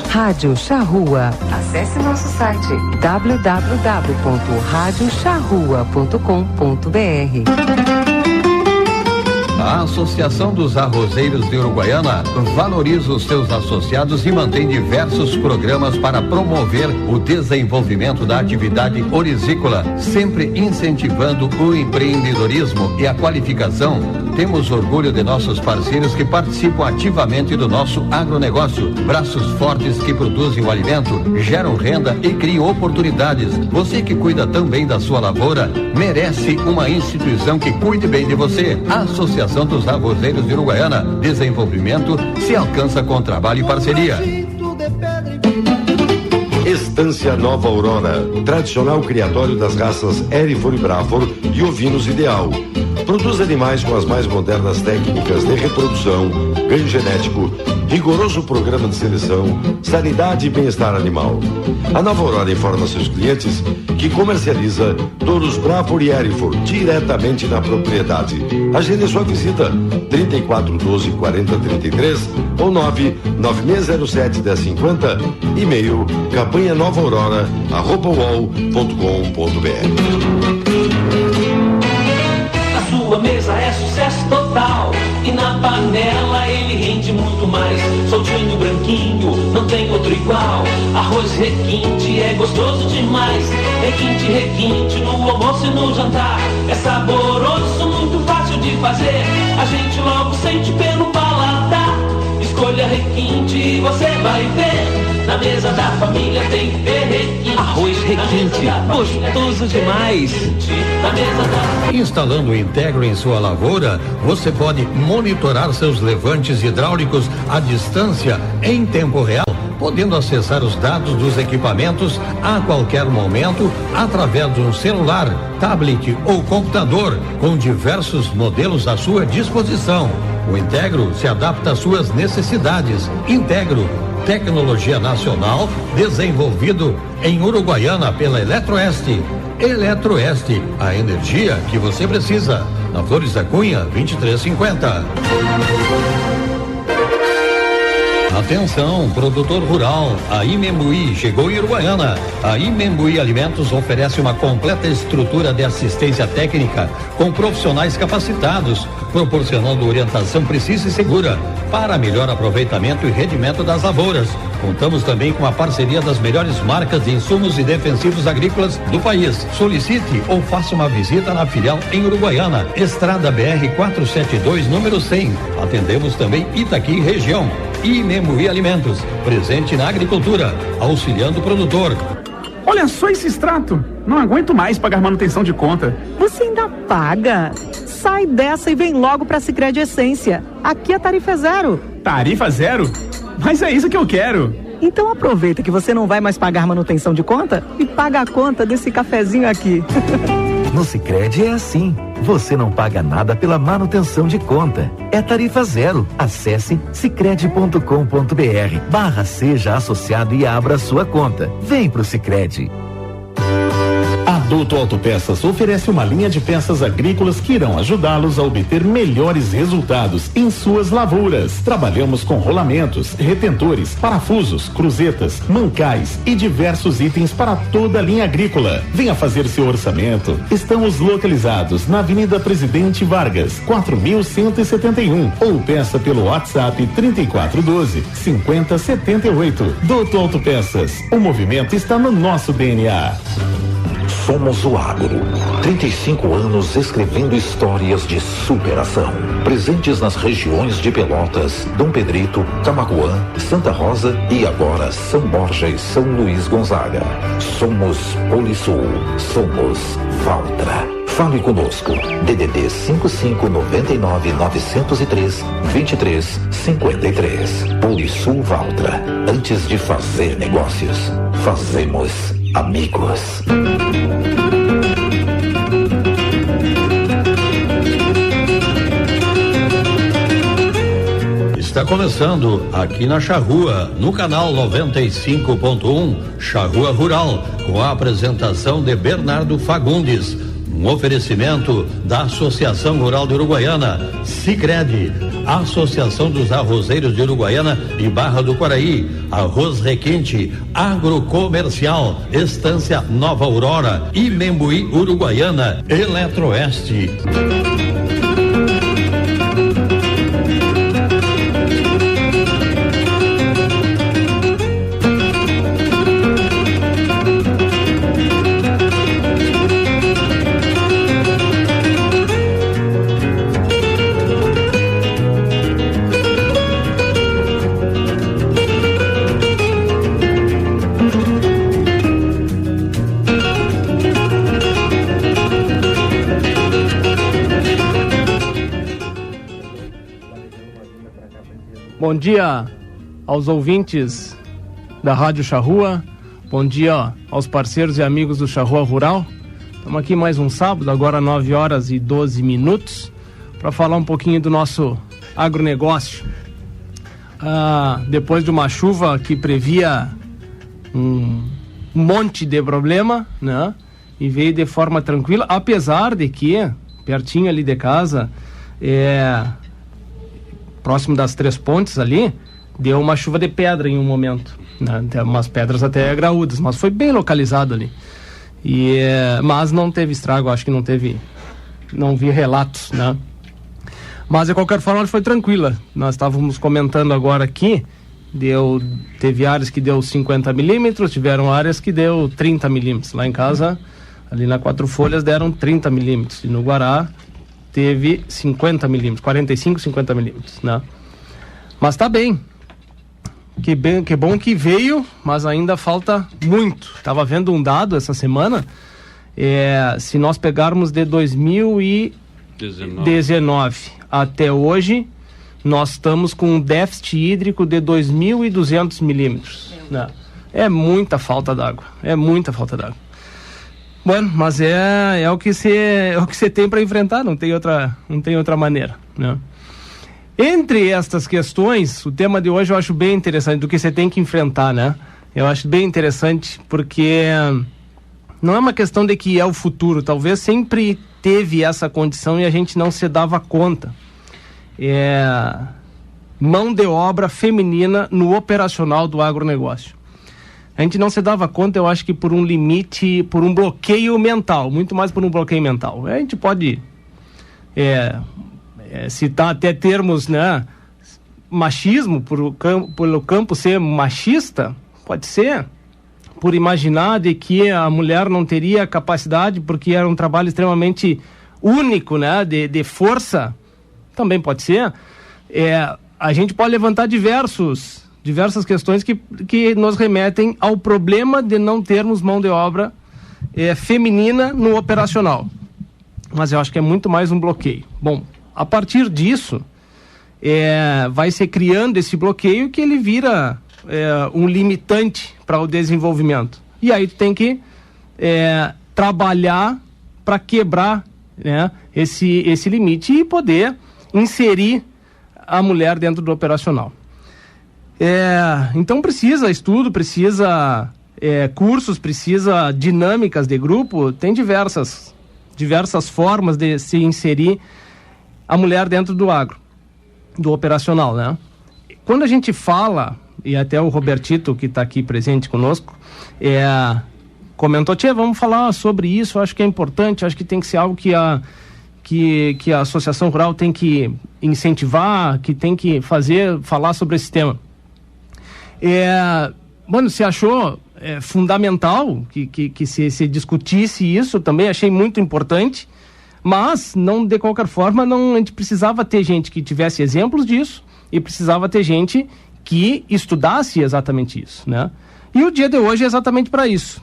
Rádio Charrua. Acesse nosso site www.radiocharrua.com.br. A Associação dos Arrozeiros de Uruguaiana valoriza os seus associados e mantém diversos programas para promover o desenvolvimento da atividade orizícola, sempre incentivando o empreendedorismo e a qualificação. Temos orgulho de nossos parceiros que participam ativamente do nosso agronegócio. Braços fortes que produzem o alimento, geram renda e criam oportunidades. Você que cuida também da sua lavoura, merece uma instituição que cuide bem de você. A Associação dos Arrozeiros de Uruguaiana. Desenvolvimento se alcança com trabalho e parceria. Estância Nova Aurora, tradicional criatório das raças Hereford e Braford e ovinos ideal. Produz animais com as mais modernas técnicas de reprodução, ganho genético, rigoroso programa de seleção, sanidade e bem-estar animal. A Nova Aurora informa seus clientes que comercializa touros Braford e Hereford diretamente na propriedade. Agende sua visita 3412-4033 ou 99607-1050, e-mail campanha novaAurora@uol.com.br. Sua mesa é sucesso total e na panela ele rende muito mais. Soltinho, branquinho, não tem outro igual. Arroz requinte é gostoso demais. Requinte, requinte no almoço e no jantar. É saboroso, muito fácil de fazer. A gente logo sente pelo paladar. Escolha requinte e você vai ver. Na mesa da família tem que ter requinte. Arroz requinte, gostoso demais. Na mesa da... Instalando o Integro em sua lavoura, você pode monitorar seus levantes hidráulicos à distância em tempo real, podendo acessar os dados dos equipamentos a qualquer momento através de um celular, tablet ou computador, com diversos modelos à sua disposição. O Integro se adapta às suas necessidades. Integro, tecnologia nacional, desenvolvido em Uruguaiana pela Eletroeste. Eletroeste, a energia que você precisa. Na Flores da Cunha, 2350. Atenção, produtor rural, a Imembuí chegou em Uruguaiana. A Imembuí Alimentos oferece uma completa estrutura de assistência técnica com profissionais capacitados, proporcionando orientação precisa e segura para melhor aproveitamento e rendimento das lavouras. Contamos também com a parceria das melhores marcas de insumos e defensivos agrícolas do país. Solicite ou faça uma visita na filial em Uruguaiana, Estrada BR 472, número 100. Atendemos também Itaqui região. Imembuí Alimentos, presente na agricultura, auxiliando o produtor. Olha só esse extrato, não aguento mais pagar manutenção de conta. Você ainda paga? Sai dessa e vem logo pra Sicredi Essência. Aqui a tarifa é zero. Tarifa zero? Mas é isso que eu quero. Então aproveita que você não vai mais pagar manutenção de conta e paga a conta desse cafezinho aqui. No Sicredi é assim. Você não paga nada pela manutenção de conta. É tarifa zero. Acesse sicredi.com.br/seja associado e abra sua conta. Vem pro Sicredi. Adulto Autopeças oferece uma linha de peças agrícolas que irão ajudá-los a obter melhores resultados em suas lavouras. Trabalhamos com rolamentos, retentores, parafusos, cruzetas, mancais e diversos itens para toda a linha agrícola. Venha fazer seu orçamento. Estamos localizados na Avenida Presidente Vargas, 4171, ou peça pelo WhatsApp 3412-5078. Doutor Autopeças, o movimento está no nosso DNA. Somos o Agro. 35 anos escrevendo histórias de superação. Presentes nas regiões de Pelotas, Dom Pedrito, Camaquã, Santa Rosa e agora São Borja e São Luís Gonzaga. Somos Polisul. Somos Valtra. Fale conosco. DDD 5599-903-2353. Polisul Valtra. Antes de fazer negócios, fazemos amigos. Está começando aqui na Charrua, no canal 95.1, Charrua Rural, com a apresentação de Bernardo Fagundes. Um oferecimento da Associação Rural de Uruguaiana, Sicredi, Associação dos Arrozeiros de Uruguaiana e Barra do Quaraí, Arroz Requinte, Agrocomercial, Estância Nova Aurora e Membuí Uruguaiana, Eletroeste. Bom dia aos ouvintes da Rádio Charrua, bom dia aos parceiros e amigos do Charrua Rural. Estamos aqui mais um sábado, agora 9h12, para falar um pouquinho do nosso agronegócio. Depois de uma chuva que previa um monte de problema, né? E veio de forma tranquila, apesar de que, pertinho ali de casa, próximo das Três Pontes ali, deu uma chuva de pedra em um momento, né? Umas pedras até graúdas, mas foi bem localizado ali. Mas não teve estrago, acho que não vi relatos, né? Mas de qualquer forma foi tranquila. Nós estávamos comentando agora aqui, teve áreas que deu 50 milímetros, tiveram áreas que deu 30 milímetros. Lá em casa, ali na Quatro Folhas, deram 30 milímetros. E no Guará teve 50 milímetros, 45, 50 milímetros, né? Mas tá bem. Que bom que veio, mas ainda falta muito. Tava vendo um dado essa semana, se nós pegarmos de 2019 até hoje, nós estamos com um déficit hídrico de 2.200 milímetros, né? É muita falta d'água, Bueno, mas é o que você tem para enfrentar, não tem outra maneira, né? Entre estas questões, o tema de hoje eu acho bem interessante, do que você tem que enfrentar, né? Eu acho bem interessante porque não é uma questão de que é o futuro, talvez sempre teve essa condição e a gente não se dava conta. Mão de obra feminina no operacional do agronegócio. A gente não se dava conta, eu acho que por um limite, por um bloqueio mental, muito mais por um bloqueio mental. A gente pode citar até termos, né? Machismo, pelo campo ser machista, pode ser, por imaginar de que a mulher não teria capacidade, porque era um trabalho extremamente único, né? De força, também pode ser. A gente pode levantar diversas questões que nos remetem ao problema de não termos mão de obra feminina no operacional. Mas eu acho que é muito mais um bloqueio. Bom, a partir disso, vai se criando esse bloqueio que ele vira um limitante para o desenvolvimento. E aí tu tem que trabalhar para quebrar, né, esse limite e poder inserir a mulher dentro do operacional. Então precisa estudo, precisa cursos, precisa dinâmicas de grupo, tem diversas formas de se inserir a mulher dentro do agro, do operacional, né? Quando a gente fala, e até o Robertito, que está aqui presente conosco, comentou, vamos falar sobre isso, acho que é importante, acho que tem que ser algo que a Associação Rural tem que incentivar, que tem que falar sobre esse tema. Se achou fundamental que se discutisse isso, também achei muito importante, mas não, de qualquer forma, a gente precisava ter gente que tivesse exemplos disso e precisava ter gente que estudasse exatamente isso, né? E o dia de hoje é exatamente para isso.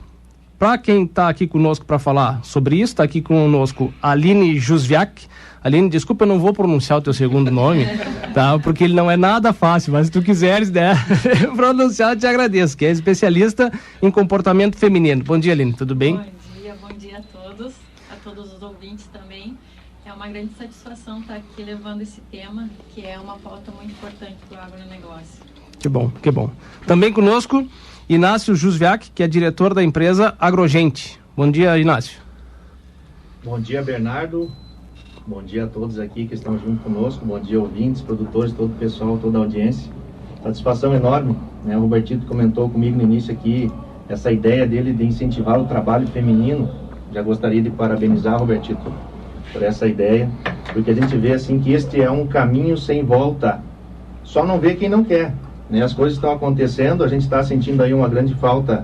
Para quem está aqui conosco para falar sobre isso, está aqui conosco a Aline Jusviak. Aline, desculpa, eu não vou pronunciar o teu segundo nome, tá? Porque ele não é nada fácil, mas se tu quiseres, né, pronunciar, eu te agradeço, que é especialista em comportamento feminino. Bom dia, Aline, tudo bem? Bom dia a todos os ouvintes também. É uma grande satisfação estar aqui levando esse tema, que é uma pauta muito importante para o agronegócio. Que bom. Também conosco, Inácio Jusviak, que é diretor da empresa Agrogente. Bom dia, Inácio. Bom dia, Bernardo. Bom dia a todos aqui que estão junto conosco. Bom dia, ouvintes, produtores, todo o pessoal, toda a audiência. Satisfação enorme, né? O Robertito comentou comigo no início aqui essa ideia dele de incentivar o trabalho feminino. Já gostaria de parabenizar, Robertito, por essa ideia, porque a gente vê assim que este é um caminho sem volta. Só não vê quem não quer, né? As coisas estão acontecendo, a gente está sentindo aí uma grande falta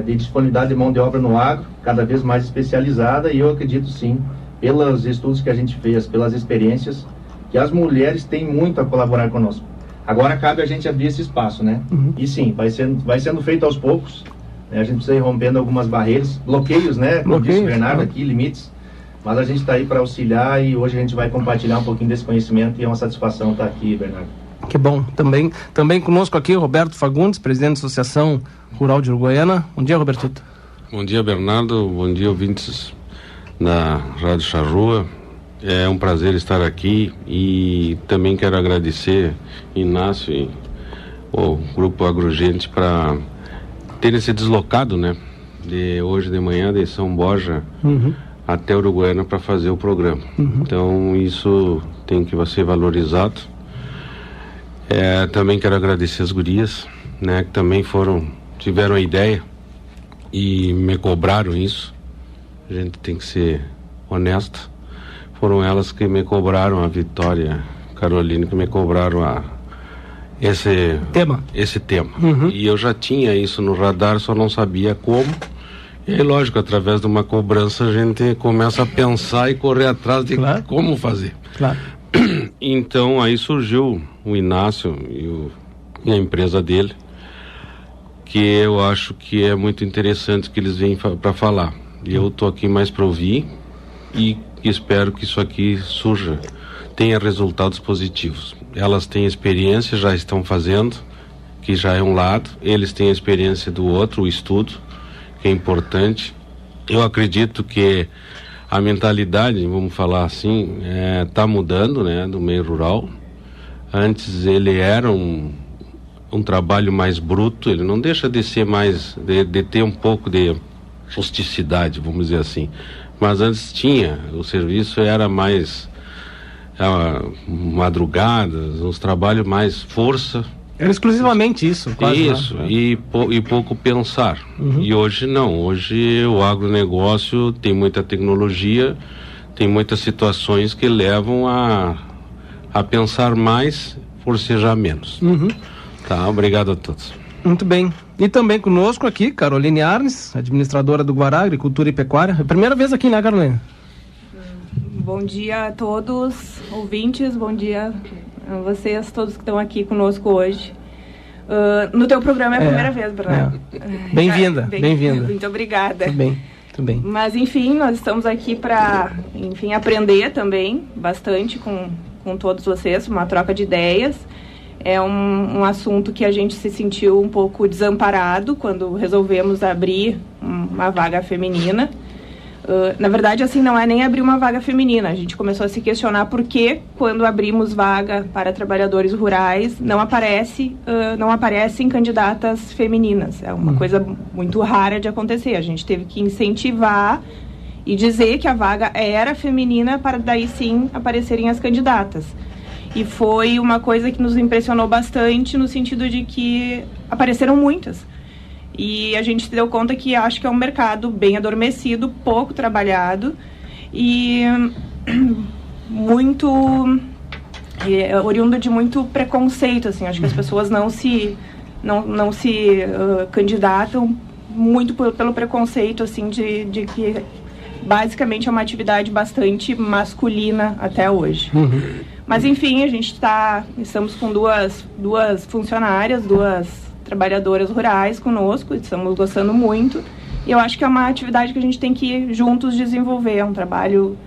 de disponibilidade de mão de obra no agro, cada vez mais especializada, e eu acredito sim, pelos estudos que a gente fez, pelas experiências, que as mulheres têm muito a colaborar conosco. Agora cabe a gente abrir esse espaço, né? E sim, vai sendo feito aos poucos, né? A gente precisa ir rompendo algumas barreiras, bloqueios, né? Como disse o Bernardo aqui, limites, mas a gente está aí para auxiliar e hoje a gente vai compartilhar um pouquinho desse conhecimento e é uma satisfação estar aqui, Bernardo. Que bom. Também conosco aqui, Roberto Fagundes, presidente da Associação Rural de Uruguaiana. Bom dia, Robertito. Bom dia, Bernardo. Bom dia, ouvintes da Rádio Charrua. É um prazer estar aqui e também quero agradecer Inácio e o Grupo Agrogente para terem se deslocado, né? De hoje de manhã de São Borja até Uruguaiana para fazer o programa. Então isso tem que ser valorizado. Também quero agradecer as gurias, né? Que também tiveram a ideia e me cobraram isso. A gente tem que ser honesto. Foram elas que me cobraram, a Vitória, Carolina, que me cobraram esse tema. E eu já tinha isso no radar, só não sabia como. E aí, lógico, através de uma cobrança a gente começa a pensar e correr atrás de como fazer. Claro. Então aí surgiu o Inácio e a empresa dele, que eu acho que é muito interessante que eles vêm para falar. E eu estou aqui mais para ouvir e espero que isso aqui tenha resultados positivos. Elas têm experiência, já estão fazendo, que já é um lado. Eles têm a experiência do outro, o estudo, que é importante. Eu acredito que a mentalidade, vamos falar assim, está mudando, né, do meio rural. Antes ele era um trabalho mais bruto, ele não deixa de ser mais, de ter um pouco de rusticidade, vamos dizer assim. Mas antes o serviço era mais madrugadas, uns trabalhos mais força. Era exclusivamente isso, quase. Isso, e pouco pensar. E hoje não, hoje o agronegócio tem muita tecnologia, tem muitas situações que levam a pensar mais, forcejar menos. Tá, obrigado a todos. Muito bem. E também conosco aqui, Caroline Arnes, administradora do Guará, Agricultura e Pecuária. É a primeira vez aqui, né, Caroline? Bom dia a todos, ouvintes, bom dia a vocês, todos que estão aqui conosco hoje. No teu programa é a primeira vez, Bernardo. Bem-vinda, bem-vinda. Muito obrigada. Tudo bem. Mas, enfim, nós estamos aqui para, aprender também bastante com todos vocês, uma troca de ideias. É um assunto que a gente se sentiu um pouco desamparado quando resolvemos abrir uma vaga feminina. Na verdade, assim, não é nem abrir uma vaga feminina. A gente começou a se questionar por que, quando abrimos vaga para trabalhadores rurais, não aparecem candidatas femininas. É uma coisa muito rara de acontecer. A gente teve que incentivar e dizer que a vaga era feminina para daí sim aparecerem as candidatas. E foi uma coisa que nos impressionou bastante no sentido de que apareceram muitas. E a gente se deu conta que acho que é um mercado bem adormecido, pouco trabalhado e muito oriundo de muito preconceito, assim. Acho que as pessoas não se candidatam muito pelo preconceito, assim, de que basicamente é uma atividade bastante masculina até hoje. Mas enfim, estamos com duas funcionárias, duas trabalhadoras rurais conosco, estamos gostando muito, e eu acho que é uma atividade que a gente tem que juntos desenvolver. É um trabalho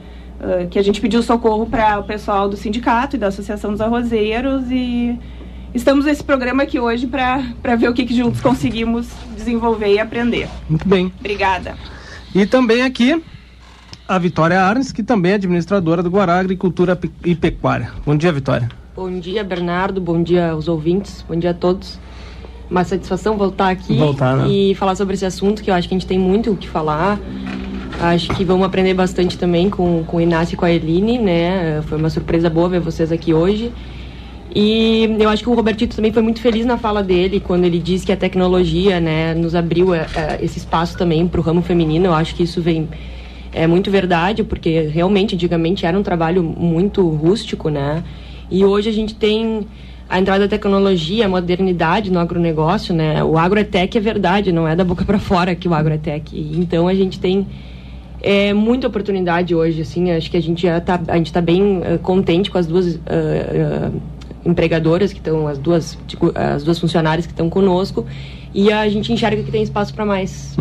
que a gente pediu socorro para o pessoal do sindicato e da Associação dos Arrozeiros, e estamos nesse programa aqui hoje para ver o que juntos conseguimos desenvolver e aprender. Muito bem. Obrigada. E também aqui a Vitória Arnes, que também é administradora do Guará Agricultura e Pecuária. Bom dia, Vitória. Bom dia, Bernardo. Bom dia aos ouvintes. Bom dia a todos. Uma satisfação voltar aqui e falar sobre esse assunto, que eu acho que a gente tem muito o que falar. Acho que vamos aprender bastante também com o Inácio e com a Eline, né? Foi uma surpresa boa ver vocês aqui hoje. E eu acho que o Robertito também foi muito feliz na fala dele, quando ele disse que a tecnologia, né, nos abriu esse espaço também para o ramo feminino. Eu acho que isso é muito verdade, porque realmente, antigamente, era um trabalho muito rústico, né? E hoje a gente tem a entrada da tecnologia, a modernidade no agronegócio, né? O agrotech é verdade, não é da boca para fora que o agrotech. Então a gente tem muita oportunidade hoje, assim. Acho que a gente está bem contente com as duas empregadoras que estão, as duas funcionárias que estão conosco, e a gente enxerga que tem espaço para mais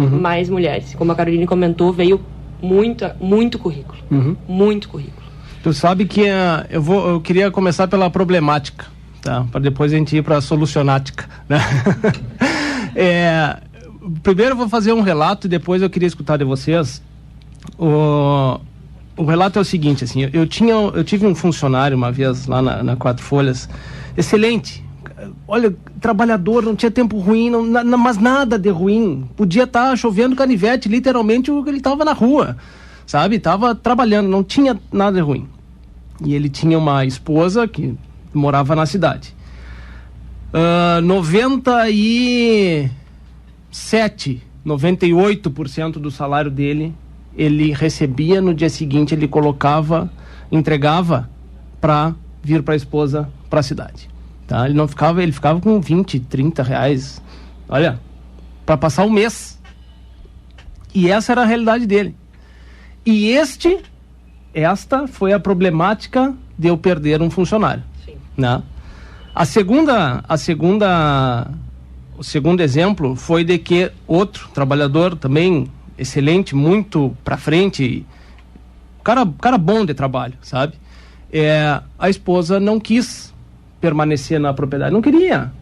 mulheres. Como a Caroline comentou, veio muito currículo, muito currículo. Tu sabe que eu queria começar pela problemática, tá? Para depois a gente ir para a solucionática, né? Primeiro eu vou fazer um relato e depois eu queria escutar de vocês. O relato é o seguinte, assim, eu tive um funcionário uma vez lá na Quatro Folhas, excelente, olha, trabalhador, não tinha tempo ruim, mas nada de ruim, podia estar chovendo canivete, literalmente ele estava na rua, sabe, estava trabalhando, não tinha nada de ruim. E ele tinha uma esposa que morava na cidade. 98% do salário dele ele recebia, no dia seguinte ele entregava para vir para a esposa para a cidade, tá? Ele ficava com 20, 30 reais, olha, para passar um mês. E essa era a realidade dele. E esta foi a problemática de eu perder um funcionário. Sim. Né? O segundo exemplo foi de que outro trabalhador também excelente, muito pra frente, cara bom de trabalho, sabe? A esposa não quis permanecer na propriedade, não queria,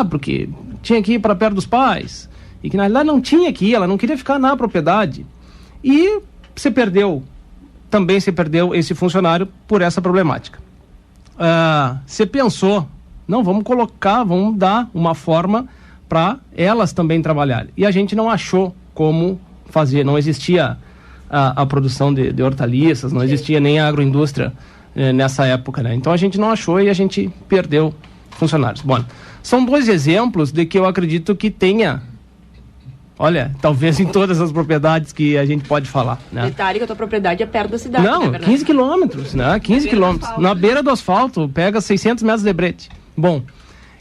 porque tinha que ir para perto dos pais, e que na realidade não tinha que ir, ela não queria ficar na propriedade, e se perdeu esse funcionário por essa problemática. Você pensou, não, vamos dar uma forma para elas também trabalharem, e a gente não achou como fazer, não existia a produção de hortaliças, não existia nem a agroindústria nessa época, né? Então a gente não achou e a gente perdeu funcionários. Bom, são dois exemplos de que eu acredito que tenha, olha, talvez em todas as propriedades que a gente pode falar, né? Detalhe que a tua propriedade é perto da cidade, não, né, 15 quilômetros, né? 15 quilômetros, na beira do asfalto, pega 600 metros de brete. Bom,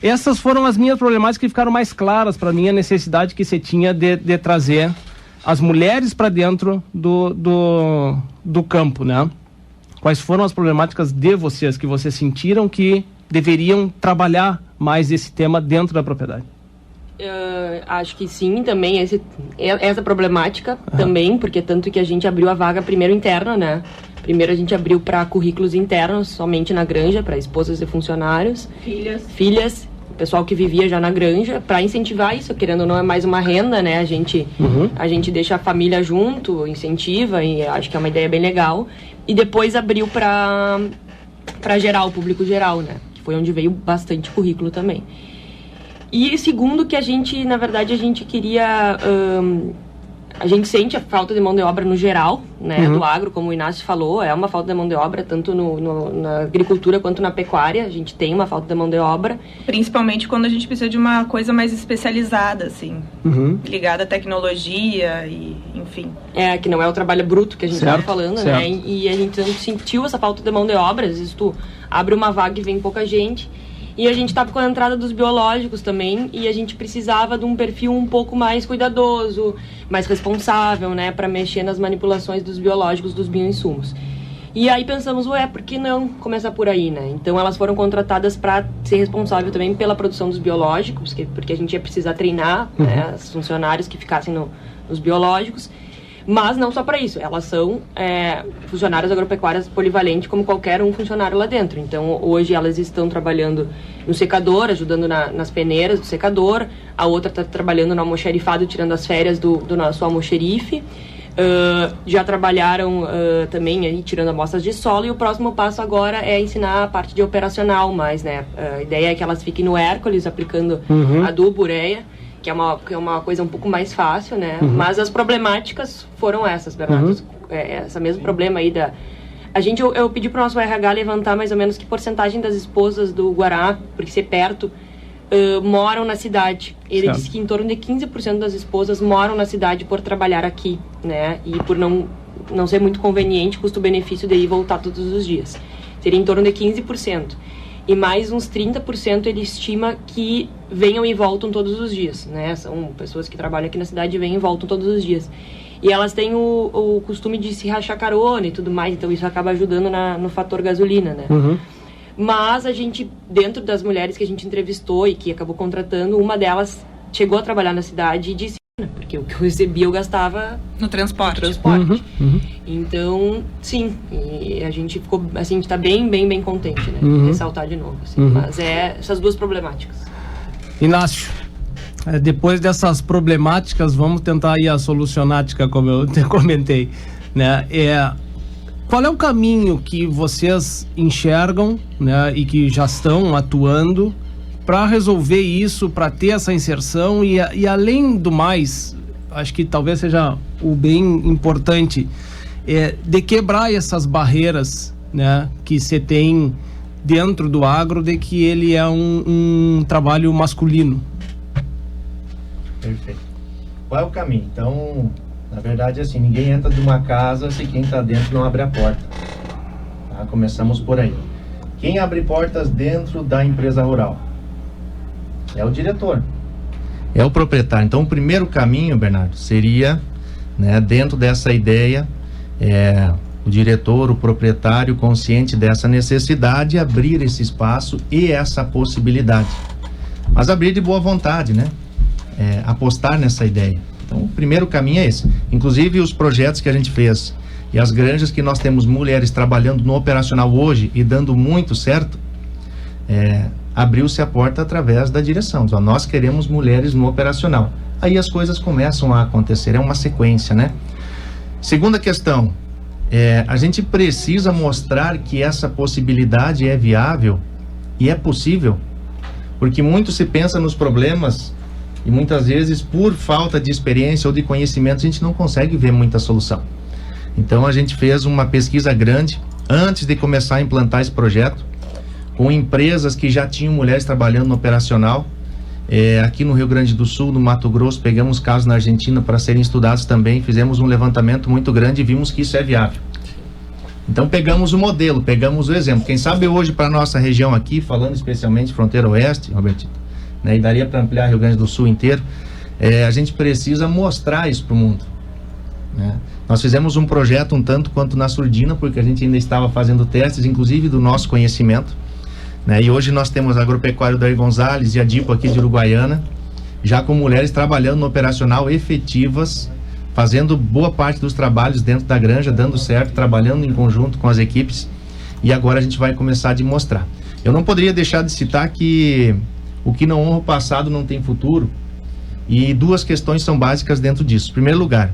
essas foram as minhas problemáticas que ficaram mais claras para mim, a necessidade que você tinha de trazer as mulheres para dentro do campo, né? Quais foram as problemáticas de vocês, que vocês sentiram que deveriam trabalhar mais esse tema dentro da propriedade? Acho que sim, também, essa problemática também, porque tanto que a gente abriu a vaga primeiro interna, né? Primeiro a gente abriu para currículos internos, somente na granja, para esposas de funcionários. Filhas. O pessoal que vivia já na granja, para incentivar isso, querendo ou não, é mais uma renda, né? A gente deixa a família junto, incentiva, e acho que é uma ideia bem legal. E depois abriu para geral, público geral, né? Que foi onde veio bastante currículo também. E segundo, que a gente, na verdade, a gente queria... a gente sente a falta de mão de obra no geral, né, do agro, como o Inácio falou, é uma falta de mão de obra tanto na agricultura quanto na pecuária. A gente tem uma falta de mão de obra. Principalmente quando a gente precisa de uma coisa mais especializada, assim, ligada à tecnologia e, enfim. Que não é o trabalho bruto que a gente estava falando, né, e a gente sentiu essa falta de mão de obra. Às vezes tu abre uma vaga e vem pouca gente. E a gente estava com a entrada dos biológicos também, e a gente precisava de um perfil um pouco mais cuidadoso, mais responsável, né, para mexer nas manipulações dos biológicos, dos bioinsumos. E aí pensamos, por que não começar por aí, né? Então elas foram contratadas para ser responsável também pela produção dos biológicos, porque a gente ia precisar treinar, né, os funcionários que ficassem nos biológicos. Mas não só para isso, elas são funcionárias agropecuárias polivalentes como qualquer um funcionário lá dentro. Então hoje elas estão trabalhando no secador, ajudando nas peneiras do secador, a outra está trabalhando no almoxerifado, tirando as férias do nosso almoxerife. Já trabalharam também aí, tirando amostras de solo, e o próximo passo agora é ensinar a parte de operacional mais, né? A ideia é que elas fiquem no Hércules aplicando adubo, ureia, que é uma coisa um pouco mais fácil, né? Mas as problemáticas foram essas, Bernardo. Esse mesmo problema aí da... Eu pedi para o nosso RH levantar mais ou menos que porcentagem das esposas do Guará, porque ser perto, moram na cidade. Ele disse que em torno de 15% das esposas moram na cidade por trabalhar aqui, né? E por não ser muito conveniente, custo-benefício de ir e voltar todos os dias. Seria em torno de 15%. E mais uns 30% ele estima que venham e voltam todos os dias, né? São pessoas que trabalham aqui na cidade e vêm e voltam todos os dias. E elas têm o costume de se rachar carona e tudo mais, então isso acaba ajudando no fator gasolina, né? Mas a gente, dentro das mulheres que a gente entrevistou e que acabou contratando, uma delas chegou a trabalhar na cidade e disse, porque o que eu recebia eu gastava no transporte. Então, sim, e a gente ficou, assim, a gente tá bem contente, né? Ressaltar de novo, assim. Mas essas duas problemáticas. Inácio, depois dessas problemáticas, vamos tentar ir à solucionática, como eu te comentei, né? Qual é o caminho que vocês enxergam, né, e que já estão atuando para resolver isso, para ter essa inserção e além do mais, acho que talvez seja o bem importante, de quebrar essas barreiras, né, que se tem dentro do agro, de que ele é um trabalho masculino. Perfeito. Qual é o caminho? Então, na verdade, assim, ninguém entra de uma casa se quem está dentro não abre a porta. Tá? Começamos por aí. Quem abre portas dentro da empresa rural? É o diretor. É o proprietário. Então, o primeiro caminho, Bernardo, seria, né, dentro dessa ideia, o diretor, o proprietário, consciente dessa necessidade, abrir esse espaço e essa possibilidade. Mas abrir de boa vontade, né? Apostar nessa ideia. Então, o primeiro caminho é esse. Inclusive, os projetos que a gente fez e as granjas que nós temos mulheres trabalhando no operacional hoje e dando muito certo, abriu-se a porta através da direção. Então, nós queremos mulheres no operacional. Aí as coisas começam a acontecer, é uma sequência, né? Segunda questão, a gente precisa mostrar que essa possibilidade é viável e é possível, porque muito se pensa nos problemas e muitas vezes, por falta de experiência ou de conhecimento, a gente não consegue ver muita solução. Então, a gente fez uma pesquisa grande antes de começar a implantar esse projeto, com empresas que já tinham mulheres trabalhando no operacional. Aqui no Rio Grande do Sul, no Mato Grosso, pegamos casos na Argentina para serem estudados também, fizemos um levantamento muito grande e vimos que isso é viável. Então, pegamos o modelo, pegamos o exemplo. Quem sabe hoje, para a nossa região aqui, falando especialmente fronteira oeste, Robertito, né, e daria para ampliar Rio Grande do Sul inteiro, a gente precisa mostrar isso para o mundo, né? Nós fizemos um projeto um tanto quanto na surdina, porque a gente ainda estava fazendo testes, inclusive do nosso conhecimento, né? E hoje nós temos a Agropecuário Daí Gonzalez e a DIPO aqui de Uruguaiana, já com mulheres trabalhando no operacional efetivas, fazendo boa parte dos trabalhos dentro da granja, dando certo, trabalhando em conjunto com as equipes, e agora a gente vai começar a demonstrar. Eu não poderia deixar de citar que o que não honra o passado não tem futuro, e duas questões são básicas dentro disso. Em primeiro lugar,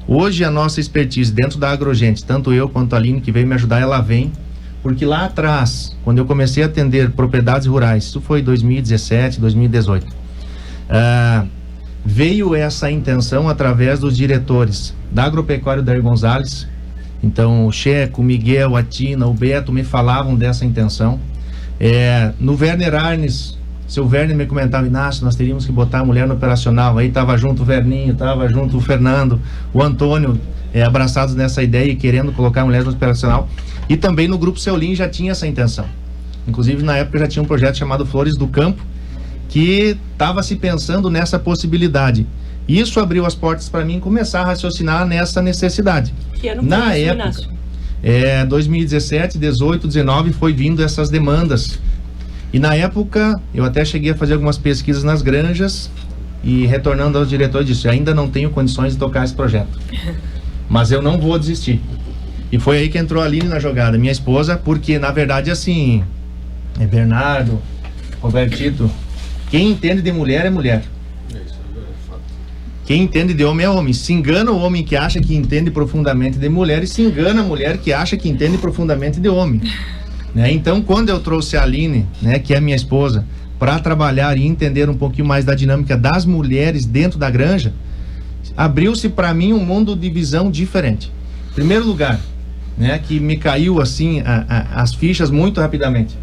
hoje a nossa expertise dentro da Agrogente, tanto eu quanto a Aline que veio me ajudar, ela vem, porque lá atrás, quando eu comecei a atender propriedades rurais, isso foi 2017, 2018, veio essa intenção através dos diretores da Agropecuário Daí Gonzalez. Então o Checo, o Miguel, a Tina, o Beto me falavam dessa intenção. No Werner Arnes, seu Werner me comentava, Inácio, nós teríamos que botar a mulher no operacional. Aí tava junto o Verninho, tava junto o Fernando, o Antônio, abraçados nessa ideia e querendo colocar a mulher no operacional. E também no Grupo Seulin já tinha essa intenção. Inclusive na época já tinha um projeto chamado Flores do Campo, que estava se pensando nessa possibilidade. Isso abriu as portas para mim começar a raciocinar nessa necessidade. Que ano na foi época, Inácio? 2017, 18, 19 foi vindo essas demandas. E na época, eu até cheguei a fazer algumas pesquisas nas granjas e retornando aos diretores disse, ainda não tenho condições de tocar esse projeto, mas eu não vou desistir. E foi aí que entrou a Aline na jogada, minha esposa, porque na verdade assim, Bernardo, Robertito, quem entende de mulher é mulher. Quem entende de homem é homem. Se engana o homem que acha que entende profundamente de mulher e se engana a mulher que acha que entende profundamente de homem. Né? Então, quando eu trouxe a Aline, né, que é minha esposa, para trabalhar e entender um pouquinho mais da dinâmica das mulheres dentro da granja, abriu-se para mim um mundo de visão diferente. Em primeiro lugar, né, que me caiu assim as fichas muito rapidamente.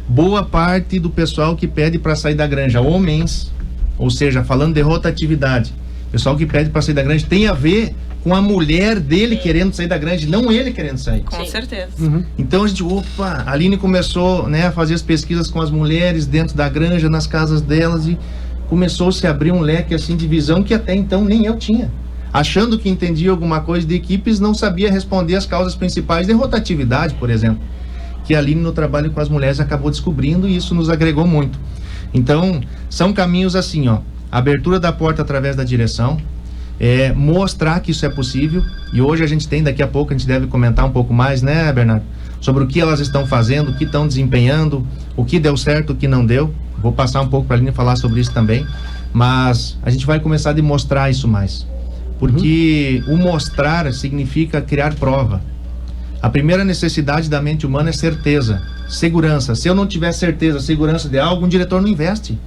Boa parte do pessoal que pede para sair da granja, homens, ou seja, falando de rotatividade, pessoal que pede para sair da granja tem a ver com a mulher dele querendo sair da granja, não ele querendo sair. Com certeza. Então a gente, a Aline começou, né, a fazer as pesquisas com as mulheres dentro da granja, nas casas delas, e começou a se abrir um leque assim de visão que até então nem eu tinha. Achando que entendia alguma coisa de equipes, não sabia responder as causas principais de rotatividade, por exemplo, que a Aline no trabalho com as mulheres acabou descobrindo, e isso nos agregou muito. Então, são caminhos assim, abertura da porta através da direção, mostrar que isso é possível, e hoje a gente tem, daqui a pouco a gente deve comentar um pouco mais, né, Bernardo, sobre o que elas estão fazendo, o que estão desempenhando, o que deu certo, o que não deu. Vou passar um pouco para a Aline falar sobre isso também, mas a gente vai começar a demonstrar isso mais, porque o mostrar significa criar prova. A primeira necessidade da mente humana é certeza, segurança. Se eu não tiver certeza, segurança de algo, um diretor não investe.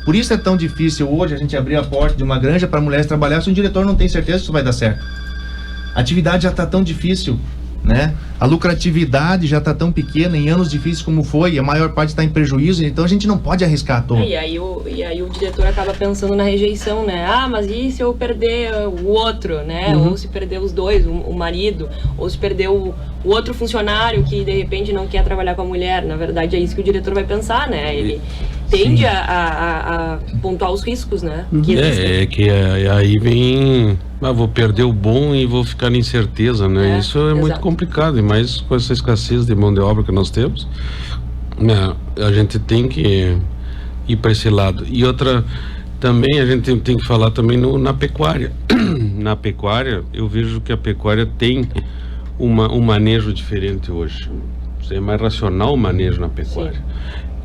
Por isso é tão difícil hoje a gente abrir a porta de uma granja para mulheres trabalhar se um diretor não tem certeza que isso vai dar certo. A atividade já está tão difícil, né? A lucratividade já está tão pequena em anos difíceis como foi, a maior parte está em prejuízo, então a gente não pode arriscar à toa. E aí o diretor acaba pensando na rejeição, né? Ah, mas e se eu perder o outro, né? Ou se perder os dois, o marido, ou se perder o outro funcionário que de repente não quer trabalhar com a mulher. Na verdade é isso que o diretor vai pensar, né? Ele tende a pontuar os riscos, né? Que aí vem, vou perder o bom e vou ficar na incerteza, né? Isso é muito complicado, e mais com essa escassez de mão de obra que nós temos, né? A gente tem que ir para esse lado. E outra, também a gente tem que falar também na pecuária. Na pecuária, eu vejo que a pecuária tem um manejo diferente hoje. É mais racional o manejo na pecuária.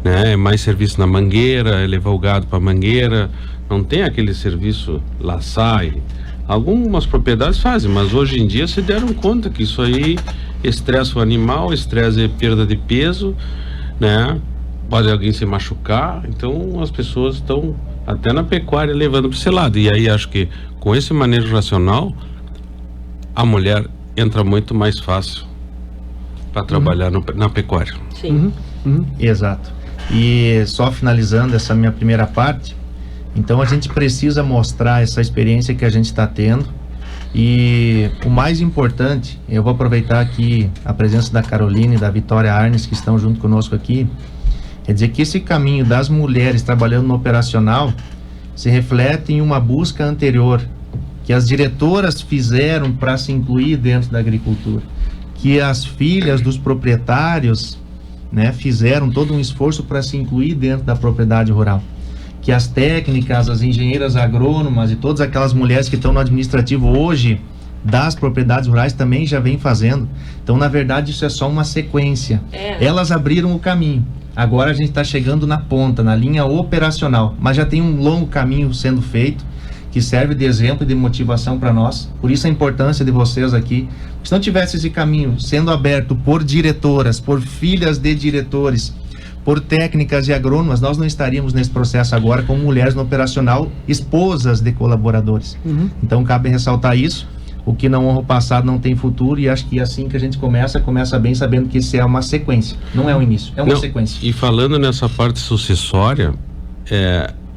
Né? É mais serviço na mangueira, é levar o gado para a mangueira, não tem aquele serviço laçar. Algumas propriedades fazem, mas hoje em dia se deram conta que isso aí estressa o animal, estressa a perda de peso, né? Pode alguém se machucar, então as pessoas estão até na pecuária levando para esse lado. E aí acho que com esse manejo racional a mulher entra muito mais fácil para trabalhar na pecuária. Sim. Exato. E só finalizando essa minha primeira parte, então a gente precisa mostrar essa experiência que a gente está tendo, e o mais importante, eu vou aproveitar aqui a presença da Caroline e da Vitória Arnes, que estão junto conosco aqui, é dizer que esse caminho das mulheres trabalhando no operacional se reflete em uma busca anterior que as diretoras fizeram para se incluir dentro da agricultura, que as filhas dos proprietários, né, fizeram todo um esforço para se incluir dentro da propriedade rural, que as técnicas, as engenheiras agrônomas e todas aquelas mulheres que estão no administrativo hoje das propriedades rurais também já vêm fazendo. Então, na verdade, isso é só uma sequência. Elas abriram o caminho. Agora a gente está chegando na ponta, na linha operacional, mas já tem um longo caminho sendo feito, que serve de exemplo e de motivação para nós. Por isso a importância de vocês aqui. Se não tivesse esse caminho sendo aberto por diretoras, por filhas de diretores, por técnicas e agrônomas, nós não estaríamos nesse processo agora como mulheres no operacional, esposas de colaboradores. Então cabe ressaltar isso. O que não honra o passado não tem futuro, e acho que assim que a gente começa bem sabendo que isso é uma sequência, não é um início, é uma sequência. E falando nessa parte sucessória,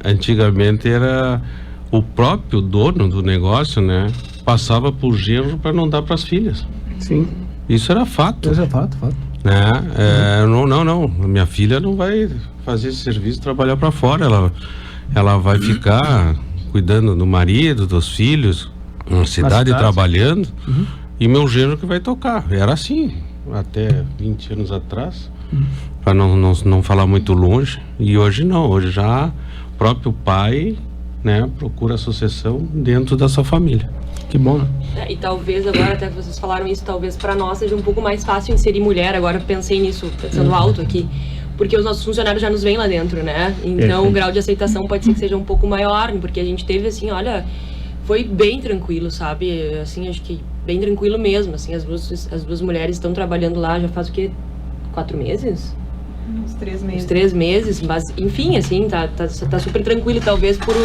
antigamente era o próprio dono do negócio, né, passava pro genro para não dar para as filhas. Sim. Isso era fato. Isso é fato. Né? Não, minha filha não vai fazer esse serviço, trabalhar para fora, ela vai ficar cuidando do marido, dos filhos, na cidade trabalhando, e meu genro que vai tocar. Era assim até 20 anos atrás, para não falar muito longe. E hoje não, hoje já o próprio pai, né, procura a sucessão dentro da sua família. Que bom, né? E talvez agora, até que vocês falaram isso, talvez para nós seja um pouco mais fácil inserir mulher. Agora pensei nisso, pensando alto aqui, porque os nossos funcionários já nos veem lá dentro, né? Então o grau de aceitação pode ser que seja um pouco maior, porque a gente teve assim, olha, foi bem tranquilo, sabe? Assim, acho que bem tranquilo mesmo, assim, as duas mulheres estão trabalhando lá já faz o quê? 4 meses? Uns 3 meses. Uns 3 meses, mas enfim, assim, tá super tranquilo, talvez por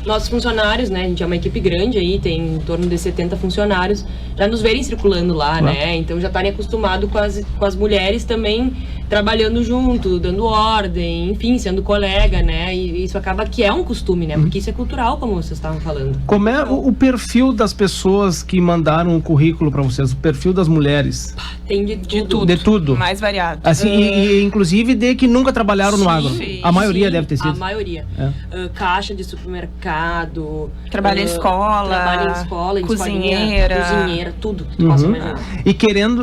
nossos funcionários, né? A gente é uma equipe grande aí, tem em torno de 70 funcionários, já nos verem circulando lá, né? Então já estarem acostumados com as mulheres também trabalhando junto, dando ordem, enfim, sendo colega, né? E isso acaba que é um costume, né? Porque isso é cultural, como vocês estavam falando. Como é o perfil das pessoas que mandaram o currículo para vocês? O perfil das mulheres? Tem de tudo. De tudo. Mais variado. Assim, e inclusive de que nunca trabalharam no agro. A maioria deve ter sido. A maioria. Caixa de supermercado. Trabalho em escola. Cozinheira, tudo. Que tu possa imaginar.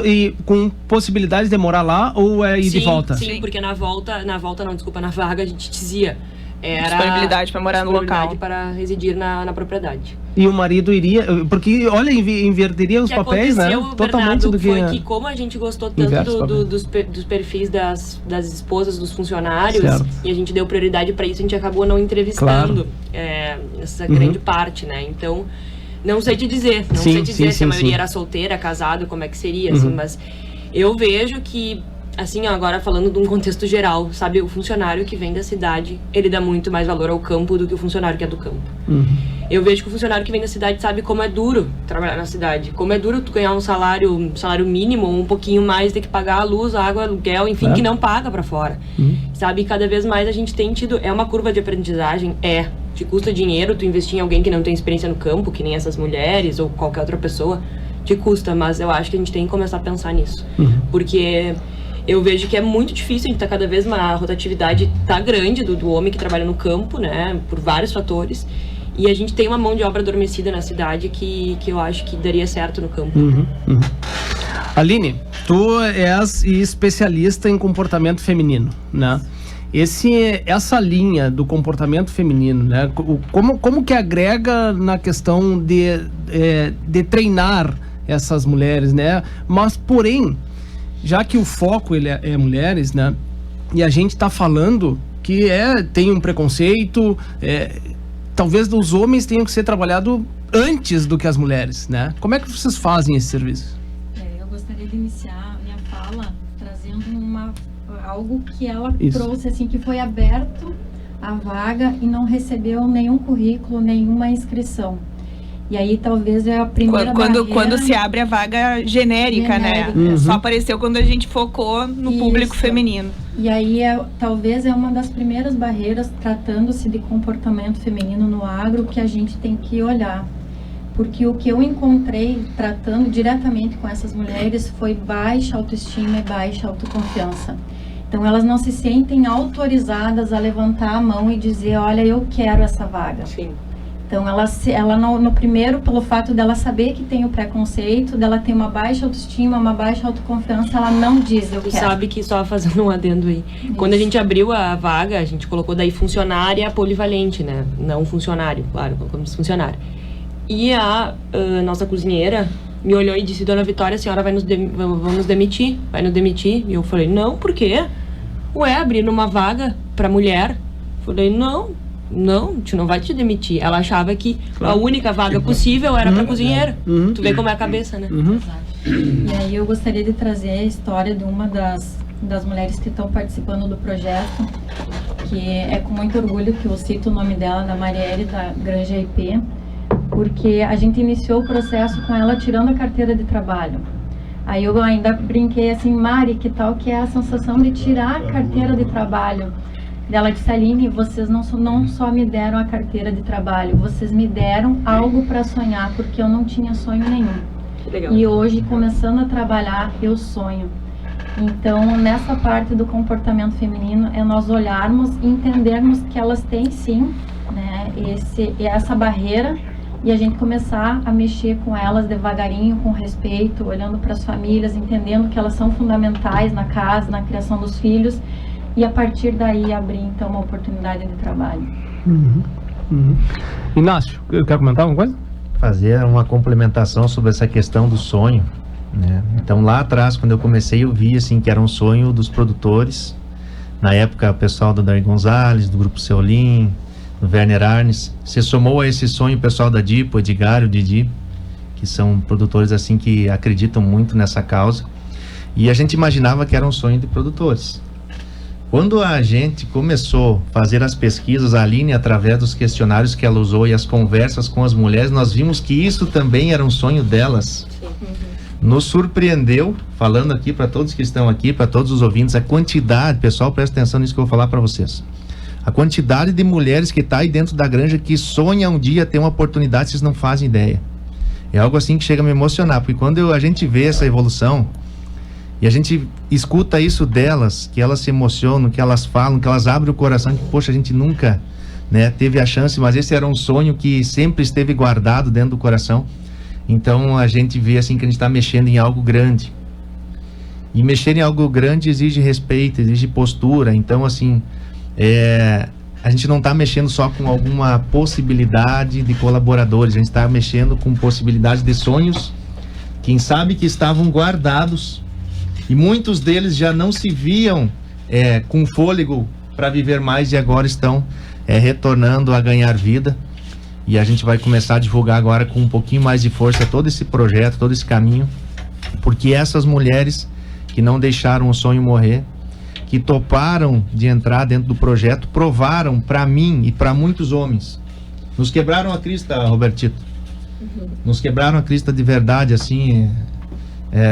E com possibilidade de morar lá ou ir de volta? Sim, porque na vaga a gente dizia. Era disponibilidade para morar no local. Para residir na propriedade. E o marido iria, porque olha, inverteria os papéis, né? Totalmente do que foi que como a gente gostou tanto dos perfis das esposas dos funcionários, e a gente deu prioridade para isso, a gente acabou não entrevistando essa grande parte, né? Então, não sei te dizer, se a maioria era solteira, casado, como é que seria, assim, mas eu vejo que assim, agora falando de um contexto geral, sabe, o funcionário que vem da cidade, ele dá muito mais valor ao campo do que o funcionário que é do campo. Eu vejo que o funcionário que vem da cidade sabe como é duro trabalhar na cidade, como é duro tu ganhar um salário mínimo, ou um pouquinho mais, ter que pagar a luz, a água, aluguel, enfim, que não paga pra fora. Sabe, cada vez mais a gente tem tido, é uma curva de aprendizagem, te custa dinheiro tu investir em alguém que não tem experiência no campo, que nem essas mulheres ou qualquer outra pessoa, te custa, mas eu acho que a gente tem que começar a pensar nisso, porque eu vejo que é muito difícil, a gente tá cada vez a rotatividade tá grande do homem que trabalha no campo, né, por vários fatores, e a gente tem uma mão de obra adormecida na cidade que eu acho que daria certo no campo. Aline, tu és especialista em comportamento feminino, né? Essa linha do comportamento feminino, né? Como que agrega na questão de treinar essas mulheres, né? Mas, porém, já que o foco ele é mulheres, né? E a gente está falando que tem um preconceito, talvez os homens tenham que ser trabalhados antes do que as mulheres, né? Como é que vocês fazem esse serviço? Eu gostaria de iniciar minha fala trazendo algo que ela trouxe, assim, que foi aberto a vaga e não recebeu nenhum currículo, nenhuma inscrição. E aí talvez é a primeira quando se abre a vaga genérica, né? Só apareceu quando a gente focou no público feminino. E aí talvez é uma das primeiras barreiras, tratando-se de comportamento feminino no agro, que a gente tem que olhar. Porque o que eu encontrei tratando diretamente com essas mulheres foi baixa autoestima e baixa autoconfiança. Então elas não se sentem autorizadas a levantar a mão e dizer, olha, eu quero essa vaga. Sim. Então ela no primeiro, pelo fato dela saber que tem o preconceito, dela ter uma baixa autoestima, uma baixa autoconfiança, ela não diz eu quero. Sabe que, só fazendo um adendo aí, quando a gente abriu a vaga, a gente colocou daí funcionária polivalente, né? Não funcionário, claro, colocamos funcionário. E a nossa cozinheira me olhou e disse, Dona Vitória, a senhora vai nos demitir? Vai nos demitir? E eu falei, não, por quê? Abrindo uma vaga pra mulher? Falei, não, a gente não vai te demitir. Ela achava que a única vaga possível era pra cozinheira. Tu vê como é a cabeça, né? E aí eu gostaria de trazer a história de uma das mulheres que estão participando do projeto, que é com muito orgulho que eu cito o nome dela, da Marielle, da Granja IP, porque a gente iniciou o processo com ela tirando a carteira de trabalho. Aí eu ainda brinquei assim, Mari, que tal que é a sensação de tirar a carteira de trabalho? Ela disse, Aline, vocês não só me deram a carteira de trabalho, vocês me deram algo para sonhar, porque eu não tinha sonho nenhum. Que legal. E hoje, começando a trabalhar, eu sonho. Então, nessa parte do comportamento feminino, é nós olharmos e entendermos que elas têm sim, né, essa barreira, e a gente começar a mexer com elas devagarinho, com respeito, olhando para as famílias, entendendo que elas são fundamentais na casa, na criação dos filhos, e a partir daí abrir então uma oportunidade de trabalho. Inácio, quer comentar alguma coisa? Fazer uma complementação sobre essa questão do sonho, né? Então lá atrás, quando eu comecei, eu vi assim que era um sonho dos produtores. Na época, o pessoal do Dair Gonzalez, do Grupo Seolim, do Werner Arnes. Se somou a esse sonho o pessoal da DIPO, o Edgar, o Didi, que são produtores assim que acreditam muito nessa causa. E a gente imaginava que era um sonho de produtores. Quando a gente começou a fazer as pesquisas, a Aline, através dos questionários que ela usou e as conversas com as mulheres, nós vimos que isso também era um sonho delas. Nos surpreendeu, falando aqui para todos que estão aqui, para todos os ouvintes, a quantidade, pessoal, presta atenção nisso que eu vou falar para vocês. A quantidade de mulheres que está aí dentro da granja que sonham um dia ter uma oportunidade, vocês não fazem ideia. É algo assim que chega a me emocionar, porque quando a gente vê essa evolução e a gente escuta isso delas, que elas se emocionam, que elas falam, que elas abrem o coração, que poxa, a gente nunca, né, teve a chance, mas esse era um sonho que sempre esteve guardado dentro do coração. Então a gente vê assim que a gente está mexendo em algo grande. E mexer em algo grande exige respeito, exige postura. Então assim, a gente não está mexendo só com alguma possibilidade de colaboradores, a gente está mexendo com possibilidades de sonhos, quem sabe que estavam guardados, e muitos deles já não se viam com fôlego para viver mais e agora estão retornando a ganhar vida. E a gente vai começar a divulgar agora com um pouquinho mais de força todo esse projeto, todo esse caminho, porque essas mulheres que não deixaram o sonho morrer, que toparam de entrar dentro do projeto, provaram para mim e para muitos homens. Nos quebraram a crista, Robertito. Nos quebraram a crista de verdade, assim,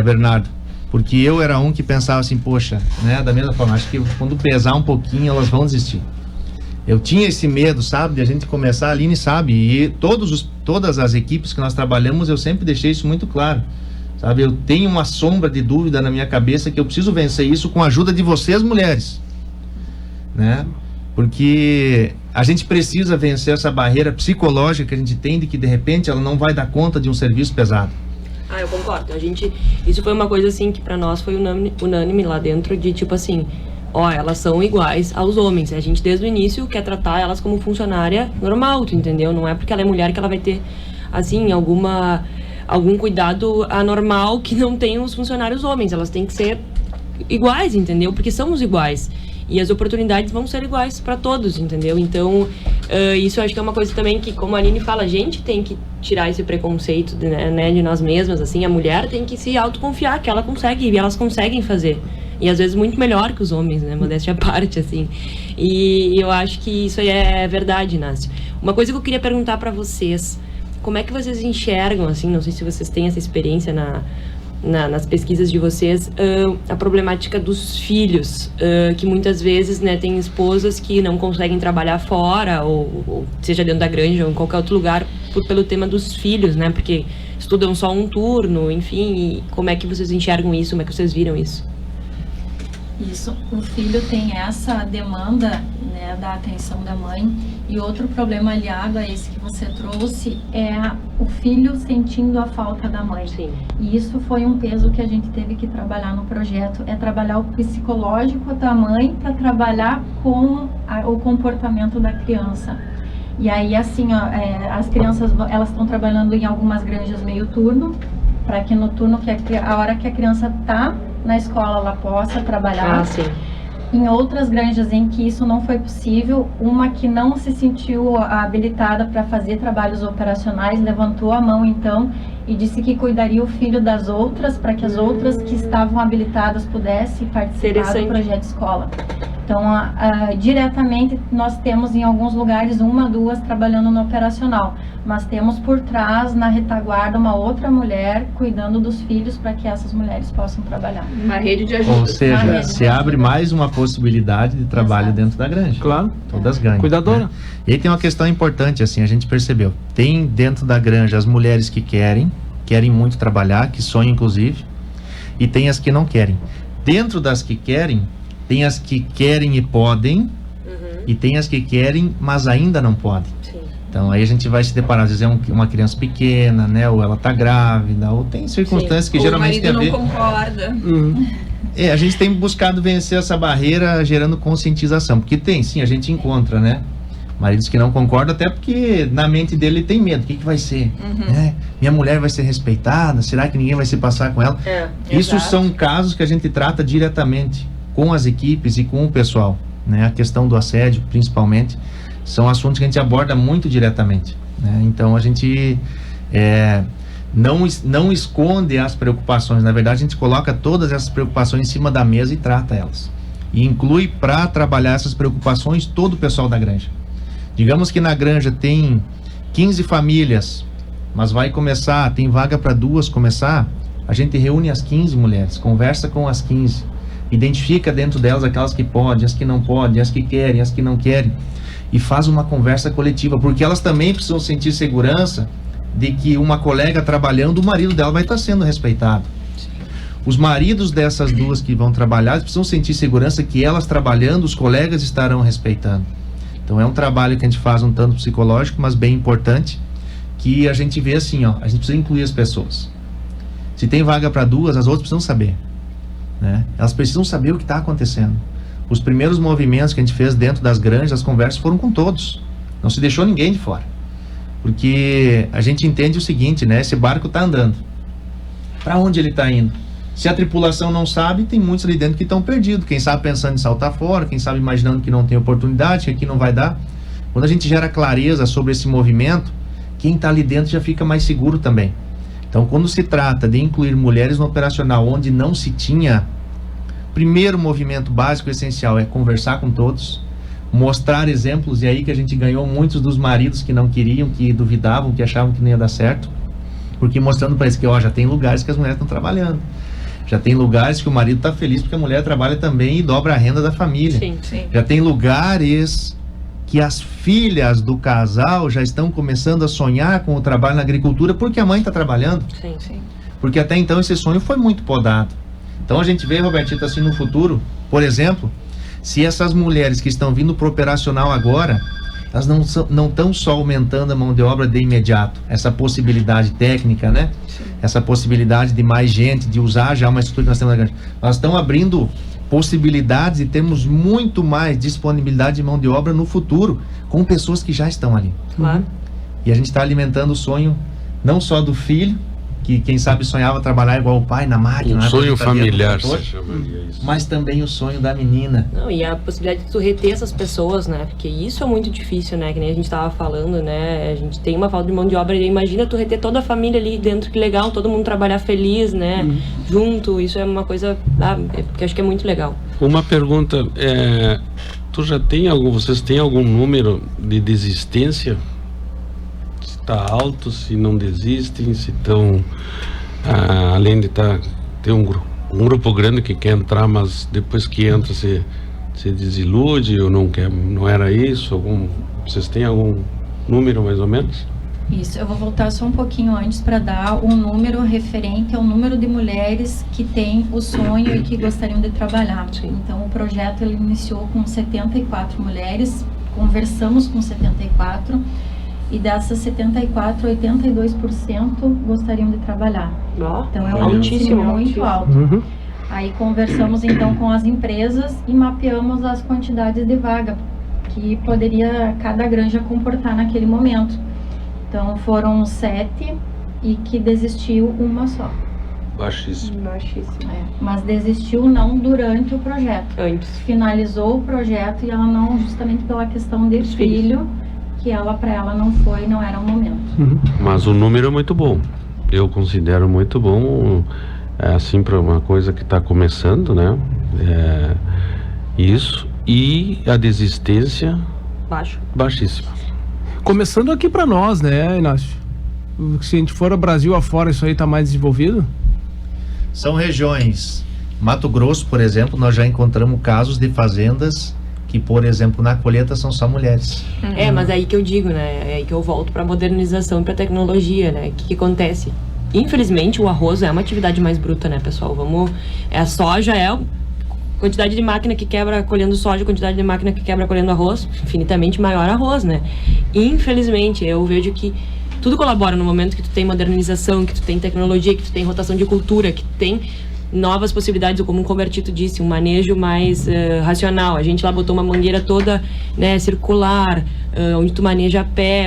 Bernardo. Porque eu era um que pensava assim, poxa, né, da mesma forma, acho que quando pesar um pouquinho elas vão desistir. Eu tinha esse medo, sabe, de a gente começar, a Aline sabe, e todas as equipes que nós trabalhamos, eu sempre deixei isso muito claro. Sabe, eu tenho uma sombra de dúvida na minha cabeça que eu preciso vencer isso com a ajuda de vocês, mulheres, né? Porque a gente precisa vencer essa barreira psicológica que a gente tem de que de repente ela não vai dar conta de um serviço pesado. Eu concordo. Isso foi uma coisa assim que pra nós foi unânime lá dentro, de tipo assim, elas são iguais aos homens. A gente desde o início quer tratar elas como funcionária normal, tu entendeu? Não é porque ela é mulher que ela vai ter assim algum cuidado anormal que não tem os funcionários homens. Elas têm que ser iguais, entendeu? Porque somos iguais. E as oportunidades vão ser iguais para todos, entendeu? Então, isso eu acho que é uma coisa também que, como a Aline fala, a gente tem que tirar esse preconceito de nós mesmas, assim. A mulher tem que se autoconfiar que ela consegue, e elas conseguem fazer. E às vezes muito melhor que os homens, né? Modéstia à parte, assim. E eu acho que isso aí é verdade, Inácio. Uma coisa que eu queria perguntar para vocês: como é que vocês enxergam, assim, não sei se vocês têm essa experiência nas pesquisas de vocês, a problemática dos filhos, que muitas vezes, né, tem esposas que não conseguem trabalhar fora, ou seja dentro da granja ou em qualquer outro lugar, pelo tema dos filhos, né, porque estudam só um turno, enfim. E como é que vocês enxergam isso, como é que vocês viram isso? Isso, o filho tem essa demanda, né, da atenção da mãe, e outro problema aliado a esse que você trouxe é o filho sentindo a falta da mãe. Sim. E isso foi um peso que a gente teve que trabalhar no projeto, trabalhar o psicológico da mãe para trabalhar com o comportamento da criança. E aí, assim, as crianças, elas estão trabalhando em algumas granjas meio turno, para que no turno, a hora que a criança está na escola, ela possa trabalhar. Sim. Em outras granjas em que isso não foi possível, uma que não se sentiu habilitada para fazer trabalhos operacionais levantou a mão então e disse que cuidaria o filho das outras, para que as outras que estavam habilitadas pudessem participar do projeto escola. Então, diretamente, nós temos em alguns lugares 1, 2 trabalhando no operacional, mas temos por trás, na retaguarda, uma outra mulher cuidando dos filhos para que essas mulheres possam trabalhar. Uma rede de ajuda. Ou seja, se abre mais uma possibilidade de trabalho dentro da granja. Claro. Todas ganham. Cuidadora. Né? E aí tem uma questão importante, assim, a gente percebeu. Tem dentro da granja as mulheres que querem muito trabalhar, que sonham inclusive, e tem as que não querem. Dentro das que querem, tem as que querem e podem, e tem as que querem, mas ainda não podem. Sim. Então aí a gente vai se deparar, às vezes é uma criança pequena, né, ou ela tá grávida, ou tem circunstâncias que geralmente tem a ver... o marido não concorda. A gente tem buscado vencer essa barreira gerando conscientização, porque tem, sim, a gente encontra, né, maridos que não concordam, até porque na mente dele tem medo, o que vai ser? Né? Minha mulher vai ser respeitada? Será que ninguém vai se passar com ela? Isso são casos que a gente trata diretamente com as equipes e com o pessoal, né? A questão do assédio, principalmente, são assuntos que a gente aborda muito diretamente, né? Então a gente não esconde as preocupações, na verdade a gente coloca todas essas preocupações em cima da mesa e trata elas. e inclui para trabalhar essas preocupações todo o pessoal da granja. Digamos que na granja tem 15 famílias, mas vai começar, tem vaga para 2 começar, a gente reúne as 15 mulheres, conversa com as 15, identifica dentro delas aquelas que podem, as que não podem, as que querem, as que não querem, e faz uma conversa coletiva, porque elas também precisam sentir segurança de que uma colega trabalhando, o marido dela vai estar sendo respeitado. Os maridos dessas 2 que vão trabalhar precisam sentir segurança que elas trabalhando, os colegas estarão respeitando. Então é um trabalho que a gente faz um tanto psicológico, mas bem importante, que a gente vê assim, a gente precisa incluir as pessoas. Se tem vaga para 2, as outras precisam saber, né? Elas precisam saber o que está acontecendo. Os primeiros movimentos que a gente fez dentro das granjas, as conversas foram com todos, não se deixou ninguém de fora, porque a gente entende o seguinte, né? Esse barco está andando, para onde ele está indo? Se a tripulação não sabe, tem muitos ali dentro que estão perdidos. Quem sabe pensando em saltar fora, quem sabe imaginando que não tem oportunidade, que aqui não vai dar. Quando a gente gera clareza sobre esse movimento, quem está ali dentro já fica mais seguro também. Então, quando se trata de incluir mulheres no operacional onde não se tinha, primeiro movimento básico e essencial é conversar com todos, mostrar exemplos, e aí que a gente ganhou muitos dos maridos que não queriam, que duvidavam, que achavam que não ia dar certo, porque mostrando para eles que já tem lugares que as mulheres estão trabalhando. Já tem lugares que o marido está feliz porque a mulher trabalha também e dobra a renda da família. Sim, sim. Já tem lugares que as filhas do casal já estão começando a sonhar com o trabalho na agricultura porque a mãe está trabalhando. Sim, sim. Porque até então esse sonho foi muito podado. Então a gente vê, Robertito, assim no futuro, por exemplo, se essas mulheres que estão vindo para o operacional agora, elas não estão só aumentando a mão de obra de imediato, essa possibilidade técnica, né? Sim. Essa possibilidade de mais gente, de usar já uma estrutura que nós temos na granja. Elas estão abrindo possibilidades e temos muito mais disponibilidade de mão de obra no futuro, com pessoas que já estão ali. Claro. E a gente está alimentando o sonho não só do filho, que quem sabe sonhava trabalhar igual o pai na máquina. Um sonho familiar, se chamaria isso. Mas também o sonho da menina. Não, e a possibilidade de tu reter essas pessoas, né? Porque isso é muito difícil, né? Que nem a gente tava falando, né? A gente tem uma falta de mão de obra, e imagina tu reter toda a família ali dentro, que legal, todo mundo trabalhar feliz, né? Junto, isso é uma coisa que eu acho que é muito legal. Uma pergunta, vocês têm algum número de desistência? Se está alto, se não desistem, se estão, além de ter um grupo grande que quer entrar, mas depois que entra se desilude ou não quer, não era isso? Vocês têm algum número mais ou menos? Isso, eu vou voltar só um pouquinho antes para dar um número referente ao número de mulheres que têm o sonho e que gostariam de trabalhar. Então o projeto ele iniciou com 74 mulheres, conversamos com 74, e dessas 74, 82% gostariam de trabalhar. Então é um índice muito alto. Aí conversamos então com as empresas e mapeamos as quantidades de vaga que poderia cada granja comportar naquele momento. Então foram 7 e que desistiu uma só. Baixíssimo. Mas desistiu não durante o projeto. Antes. Finalizou o projeto e ela não, justamente pela questão de filho, que para ela não era o momento. Mas o número é muito bom. Eu considero muito bom, assim, para uma coisa que está começando, né? Isso. E a desistência baixíssima. Começando aqui para nós, né, Inácio? Se a gente for ao Brasil afora, isso aí está mais desenvolvido? São regiões. Mato Grosso, por exemplo, nós já encontramos casos de fazendas que, por exemplo, na colheita são só mulheres. Mas é aí que eu digo, né? É aí que eu volto para modernização e para tecnologia, né? O que acontece? Infelizmente, o arroz é uma atividade mais bruta, né, pessoal? A soja é quantidade de máquina que quebra colhendo soja, quantidade de máquina que quebra colhendo arroz, infinitamente maior arroz, né? Infelizmente, eu vejo que tudo colabora no momento que tu tem modernização, que tu tem tecnologia, que tu tem rotação de cultura, que tu tem novas possibilidades, ou como o Robertito disse, um manejo mais racional. A gente lá botou uma mangueira toda, né, circular, onde tu maneja a pé,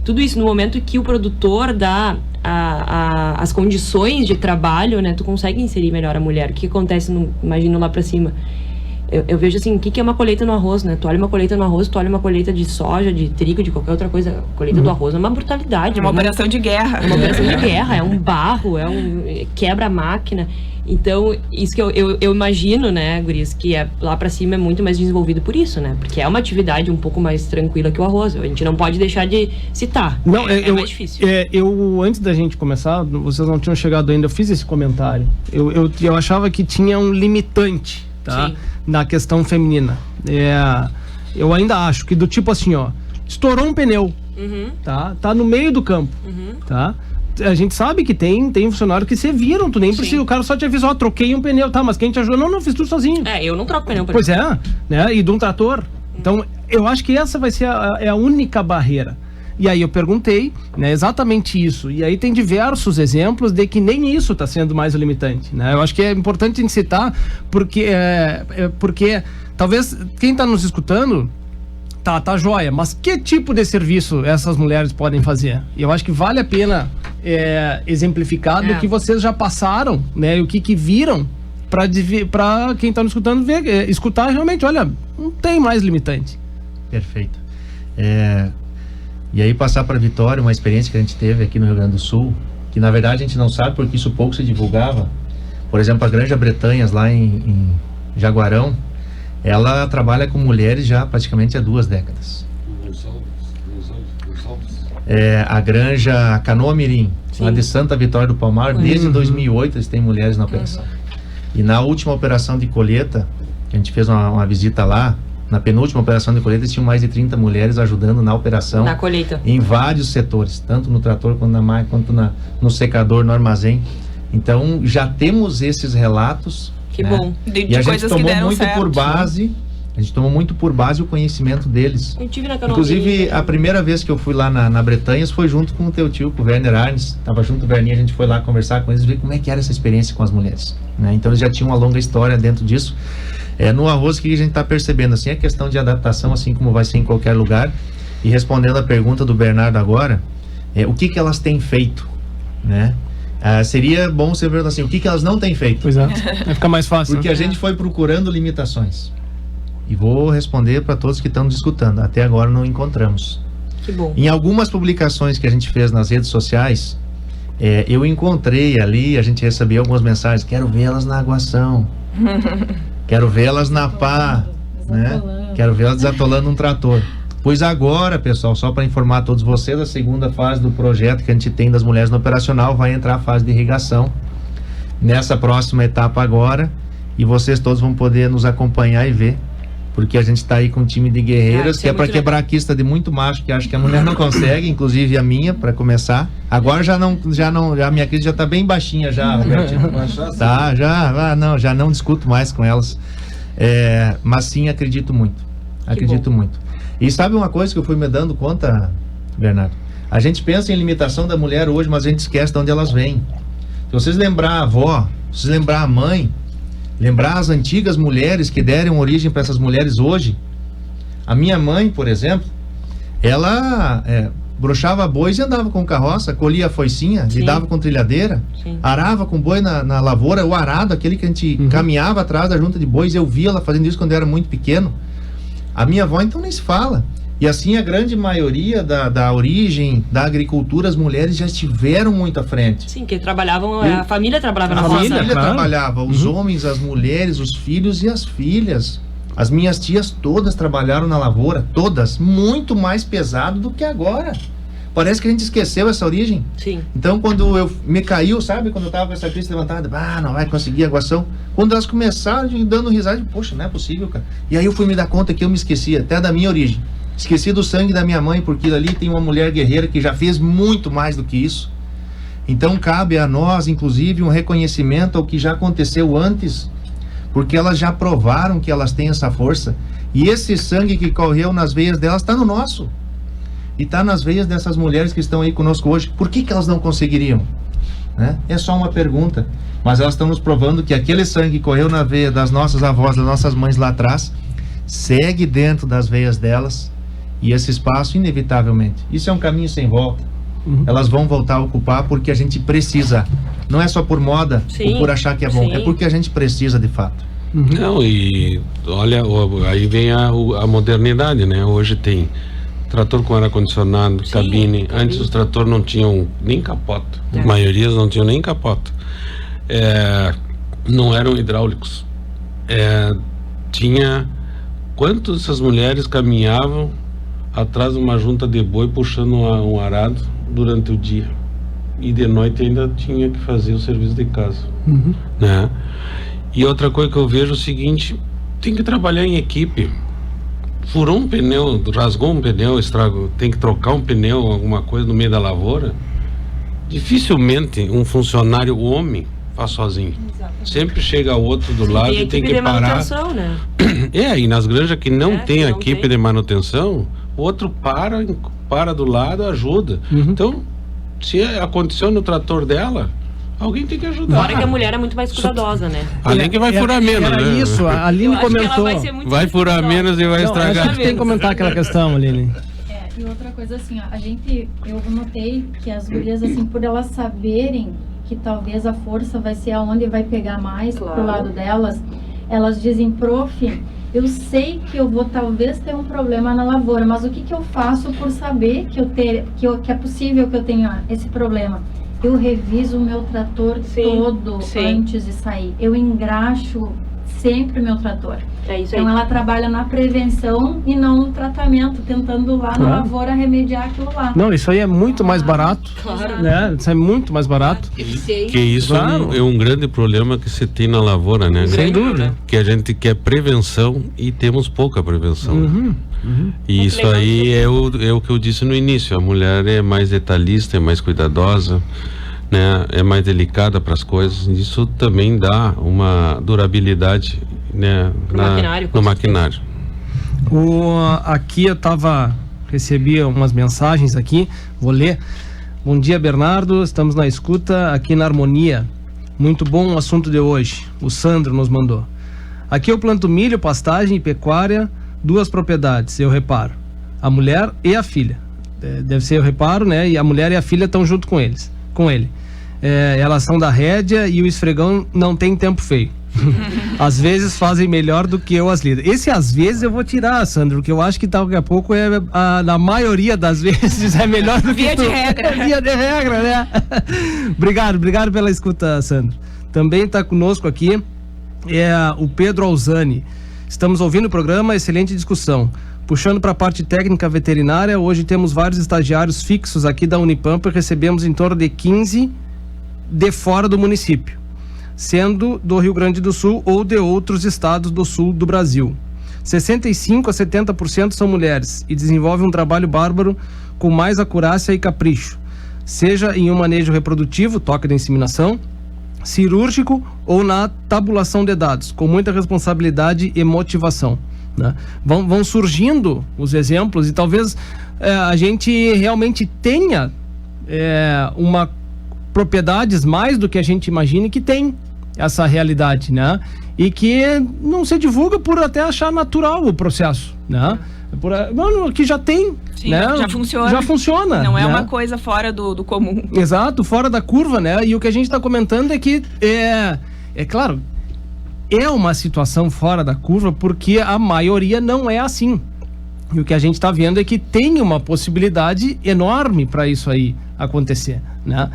tudo isso no momento que o produtor dá as condições de trabalho, né, tu consegue inserir melhor a mulher. O que acontece, imagino lá pra cima? Eu vejo assim, o que é uma colheita no arroz, né? Tu olha uma colheita no arroz, tu olha uma colheita de soja, de trigo, de qualquer outra coisa. A colheita do arroz é uma brutalidade. É uma operação de guerra. É uma operação de guerra, é um barro, quebra a máquina. Então, isso que eu imagino, né, guris, que lá pra cima é muito mais desenvolvido por isso, né? Porque é uma atividade um pouco mais tranquila que o arroz. A gente não pode deixar de citar. Não, é mais difícil. Eu, antes da gente começar, vocês não tinham chegado ainda, eu fiz esse comentário. Eu achava que tinha um limitante, tá? Sim. Na questão feminina. Eu ainda acho que do tipo assim, ó, estourou um pneu, tá no meio do campo, tá? A gente sabe que tem funcionário que se viram, tu nem precisa, o cara só te avisou, troquei um pneu, tá, mas quem te ajudou? Não, fiz tudo sozinho. Eu não troco pneu. Pois é, né, e de um trator. Então, eu acho que essa vai ser a única barreira. E aí eu perguntei, né, exatamente isso. E aí tem diversos exemplos de que nem isso está sendo mais limitante, né? Eu acho que é importante citar porque talvez quem está nos escutando tá joia, mas que tipo de serviço essas mulheres podem fazer? E eu acho que vale a pena exemplificar do que vocês já passaram, né? E o que viram para quem está nos escutando ver, escutar realmente, olha, não tem mais limitante. Perfeito. E aí passar para Vitória, uma experiência que a gente teve aqui no Rio Grande do Sul, que na verdade a gente não sabe porque isso pouco se divulgava. Por exemplo, a Granja Bretanhas lá em Jaguarão, ela trabalha com mulheres já praticamente há 2 décadas. A Granja Canoa Mirim, lá de Santa Vitória do Palmar, desde 2008 eles têm mulheres na operação. E na última operação de colheita, a gente fez uma visita lá, na penúltima operação de colheita, tinham mais de 30 mulheres ajudando na operação. Na colheita. Em vários setores, tanto no trator, quanto na máquina, quanto no secador, no armazém. Então, já temos esses relatos. Que bom. E a gente tomou muito por base... A gente tomou muito por base o conhecimento deles. Eu tive na Canoa. Inclusive, a primeira vez que eu fui lá na Bretanhas foi junto com o teu tio, com o Werner Arnes. Tava junto com o Verninho, a gente foi lá conversar com eles e ver como é que era essa experiência com as mulheres, né? Então, eles já tinham uma longa história dentro disso. No arroz, o que a gente está percebendo? Assim, a questão de adaptação, assim como vai ser em qualquer lugar. E respondendo a pergunta do Bernardo agora, o que elas têm feito, né? Seria bom você perguntar assim, o que elas não têm feito? Pois é, vai ficar mais fácil. Porque a gente foi procurando limitações. E vou responder para todos que estão nos escutando. Até agora não encontramos. Que bom. Em algumas publicações que a gente fez nas redes sociais, eu encontrei ali, a gente recebeu algumas mensagens, quero vê-las na aguação, quero vê-las na pá, né? Quero vê-las desatolando um trator. Pois agora, pessoal, só para informar a todos vocês, a segunda fase do projeto que a gente tem das mulheres no operacional vai entrar a fase de irrigação. Nessa próxima etapa agora, e vocês todos vão poder nos acompanhar e ver. Porque a gente está aí com um time de guerreiras, que é para quebrar a quista de muito macho, que acho que a mulher não consegue, inclusive a minha, para começar. Agora já a minha crise já está bem baixinha já, Robertinho. Tá, já não discuto mais com elas. Mas sim, acredito muito. Acredito muito. E sabe uma coisa que eu fui me dando conta, Bernardo? A gente pensa em limitação da mulher hoje, mas a gente esquece de onde elas vêm. Se vocês lembrar a avó, se vocês lembrar a mãe, lembrar as antigas mulheres que deram origem para essas mulheres hoje. A minha mãe, por exemplo, ela brochava bois e andava com carroça, colhia a foicinha, lidava com trilhadeira, arava com boi na lavoura, o arado, aquele que a gente caminhava atrás da junta de bois. Eu via ela fazendo isso quando eu era muito pequeno. A minha avó, então, nem se fala. E assim, a grande maioria da origem da agricultura, as mulheres já estiveram muito à frente. Sim, que trabalhavam, a família trabalhava na roça. A família trabalhava, os homens, as mulheres, os filhos e as filhas. As minhas tias todas trabalharam na lavoura, todas, muito mais pesado do que agora. Parece que a gente esqueceu essa origem. Sim. Então, quando eu me caiu, sabe, quando eu tava com essa crista levantada, não vai conseguir aguação. Quando elas começaram dando risada, poxa, não é possível, cara. E aí eu fui me dar conta que eu me esqueci até da minha origem. Esqueci do sangue da minha mãe, porque ali tem uma mulher guerreira que já fez muito mais do que isso. Então cabe a nós, inclusive, um reconhecimento ao que já aconteceu antes, porque elas já provaram que elas têm essa força. E esse sangue que correu nas veias delas está no nosso. E está nas veias dessas mulheres que estão aí conosco hoje. Por que elas não conseguiriam? Né? É só uma pergunta. Mas elas estão nos provando que aquele sangue que correu na veia das nossas avós, das nossas mães lá atrás, segue dentro das veias delas. E esse espaço, inevitavelmente, isso é um caminho sem volta. Elas vão voltar a ocupar porque a gente precisa. Não é só por moda ou por achar que é bom, é porque a gente precisa de fato. Não, e olha, aí vem a modernidade, né? Hoje tem trator com ar-condicionado, cabine. Antes os tratores não tinham nem capota. A maioria não tinham nem capota. Não eram hidráulicos. Tinha... Quantas essas mulheres caminhavam atrás de uma junta de boi puxando um arado durante o dia? E de noite ainda tinha que fazer o serviço de casa. Né? E outra coisa que eu vejo é o seguinte: tem que trabalhar em equipe. Furou um pneu, rasgou um pneu, estrago, tem que trocar um pneu, alguma coisa no meio da lavoura. Dificilmente um funcionário homem faz sozinho. Exatamente. Sempre chega outro do lado e tem que parar. Né? E nas granjas que não tem a equipe de manutenção, o outro para do lado, ajuda. Então, se aconteceu no trator dela, alguém tem que ajudar. Fora que a mulher é muito mais cuidadosa, né? Além que vai furar menos, né? Isso, a Aline comentou. Vai furar menos e vai estragar. A gente tem que comentar aquela questão, Aline. E outra coisa assim, eu notei que as gurias, assim, por elas saberem que talvez a força vai ser aonde vai pegar mais pro lado delas, elas dizem: prof, eu sei que eu vou talvez ter um problema na lavoura, mas o que eu faço por saber que é possível que eu tenha esse problema? Eu reviso o meu trator todo antes de sair. Eu engraxo sempre o meu trator. Então ela trabalha na prevenção e não no tratamento, tentando lá na lavoura remediar aquilo lá. Não, isso aí é muito mais barato. Claro. Né? Isso é muito mais barato. Que isso é um grande problema que se tem na lavoura, né? Sem dúvida. Que a gente quer prevenção e temos pouca prevenção. E isso aí é o que eu disse no início: a mulher é mais detalhista, é mais cuidadosa, né? É mais delicada para as coisas. Isso também dá uma durabilidade, né? No maquinário. Aqui eu recebi umas mensagens aqui, vou ler. Bom dia, Bernardo, estamos na escuta aqui na Harmonia. Muito bom o assunto de hoje. O Sandro nos mandou. Aqui eu planto milho, pastagem e pecuária, 2 propriedades, eu reparo. A mulher e a filha. Deve ser eu reparo, né? E a mulher e a filha estão junto com ele. Elas são da rédea e o esfregão não tem tempo feio. Às vezes fazem melhor do que eu as lidas. Esse às vezes eu vou tirar, Sandro, que eu acho que daqui a pouco na maioria das vezes é melhor do que via de regra. Via de regra, né? Obrigado pela escuta, Sandro. Também está conosco aqui o Pedro Alzani. Estamos ouvindo o programa, excelente discussão. Puxando para a parte técnica veterinária, hoje temos vários estagiários fixos aqui da Unipampa e recebemos em torno de 15 de fora do município, sendo do Rio Grande do Sul ou de outros estados do sul do Brasil. 65% a 70% são mulheres e desenvolvem um trabalho bárbaro com mais acurácia e capricho, seja em um manejo reprodutivo, toque de inseminação, cirúrgico ou na tabulação de dados, com muita responsabilidade e motivação. Né? Vão surgindo os exemplos e talvez a gente realmente tenha propriedades mais do que a gente imagine que tem essa realidade, né? E que não se divulga por até achar natural o processo, né? Que já tem, sim, né? Já funciona. Não é, né? Uma coisa fora do comum. Exato, fora da curva, né? E o que a gente está comentando é que claro, é uma situação fora da curva porque a maioria não é assim. E o que a gente está vendo é que tem uma possibilidade enorme para isso aí acontecer, né?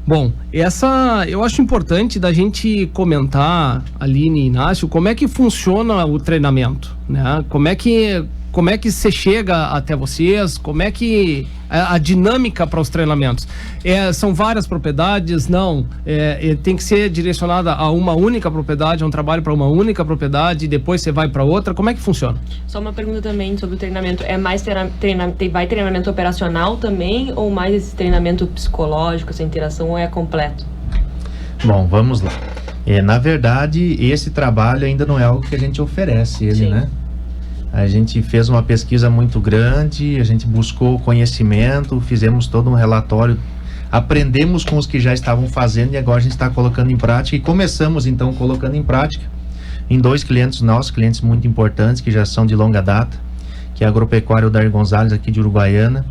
Bom, eu acho importante da gente comentar, Aline e Inácio, como é que funciona o treinamento, né? Como é que você chega até vocês, como é que a dinâmica para os treinamentos? São várias propriedades? Não, tem que ser direcionada a uma única propriedade, a um trabalho para uma única propriedade, e depois você vai para outra, como é que funciona? Só uma pergunta também sobre o treinamento, mais treinamento operacional também, ou mais esse treinamento psicológico, essa interação, ou é completo? Bom, vamos lá. Na verdade, esse trabalho ainda não é algo que a gente oferece, né? A gente fez uma pesquisa muito grande, a gente buscou conhecimento, fizemos todo um relatório, aprendemos com os que já estavam fazendo e agora a gente está colocando em prática, e começamos então colocando em prática em 2 clientes nossos, clientes muito importantes que já são de longa data, que é a Agropecuária Odair Gonzalez aqui de Uruguaiana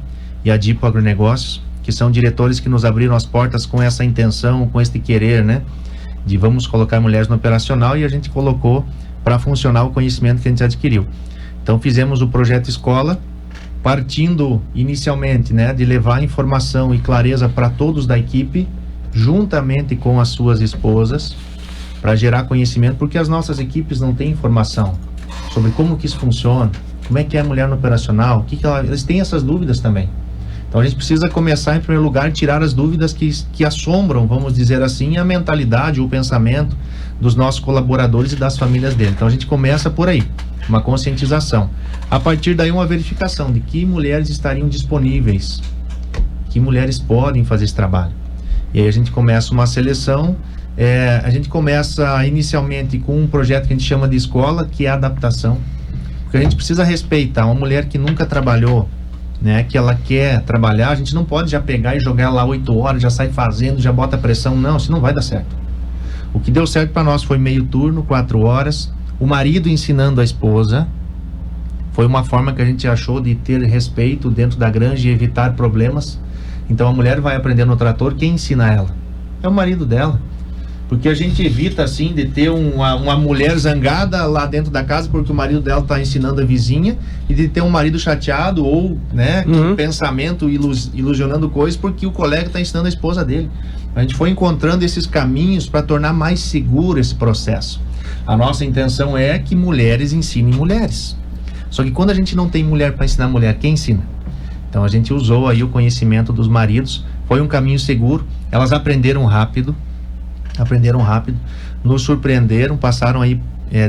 e a Dipo Agronegócios, que são diretores que nos abriram as portas com essa intenção, com este querer, né? De vamos colocar mulheres no operacional, e a gente colocou para funcionar o conhecimento que a gente adquiriu. Então fizemos o projeto escola, partindo inicialmente, né, de levar informação e clareza para todos da equipe, juntamente com as suas esposas, para gerar conhecimento, porque as nossas equipes não têm informação sobre como que isso funciona, como é que é a mulher no operacional, eles têm essas dúvidas também. Então a gente precisa começar, em primeiro lugar, a tirar as dúvidas que assombram, vamos dizer assim, a mentalidade, o pensamento dos nossos colaboradores e das famílias dele. Então a gente começa por aí, uma conscientização. A partir daí, uma verificação de que mulheres estariam disponíveis, que mulheres podem fazer esse trabalho. E aí a gente começa uma seleção. A gente começa inicialmente com um projeto que a gente chama de escola, que é a adaptação, porque a gente precisa respeitar uma mulher que nunca trabalhou, né, que ela quer trabalhar. A gente não pode já pegar e jogar lá 8 horas, já sai fazendo, já bota pressão. Não, isso não vai dar certo. O que deu certo para nós foi meio turno, 4 horas, o marido ensinando a esposa. Foi uma forma que a gente achou de ter respeito dentro da granja e evitar problemas. Então a mulher vai aprender no trator, quem ensina ela? É o marido dela. Porque a gente evita, assim, de ter uma mulher zangada lá dentro da casa porque o marido dela está ensinando a vizinha, e de ter um marido chateado ou, né, com pensamento ilusionando coisas porque o colega está ensinando a esposa dele. A gente foi encontrando esses caminhos para tornar mais seguro esse processo. A nossa intenção é que mulheres ensinem mulheres. Só que quando a gente não tem mulher para ensinar mulher, quem ensina? Então a gente usou aí o conhecimento dos maridos, foi um caminho seguro, elas aprenderam rápido, nos surpreenderam, passaram aí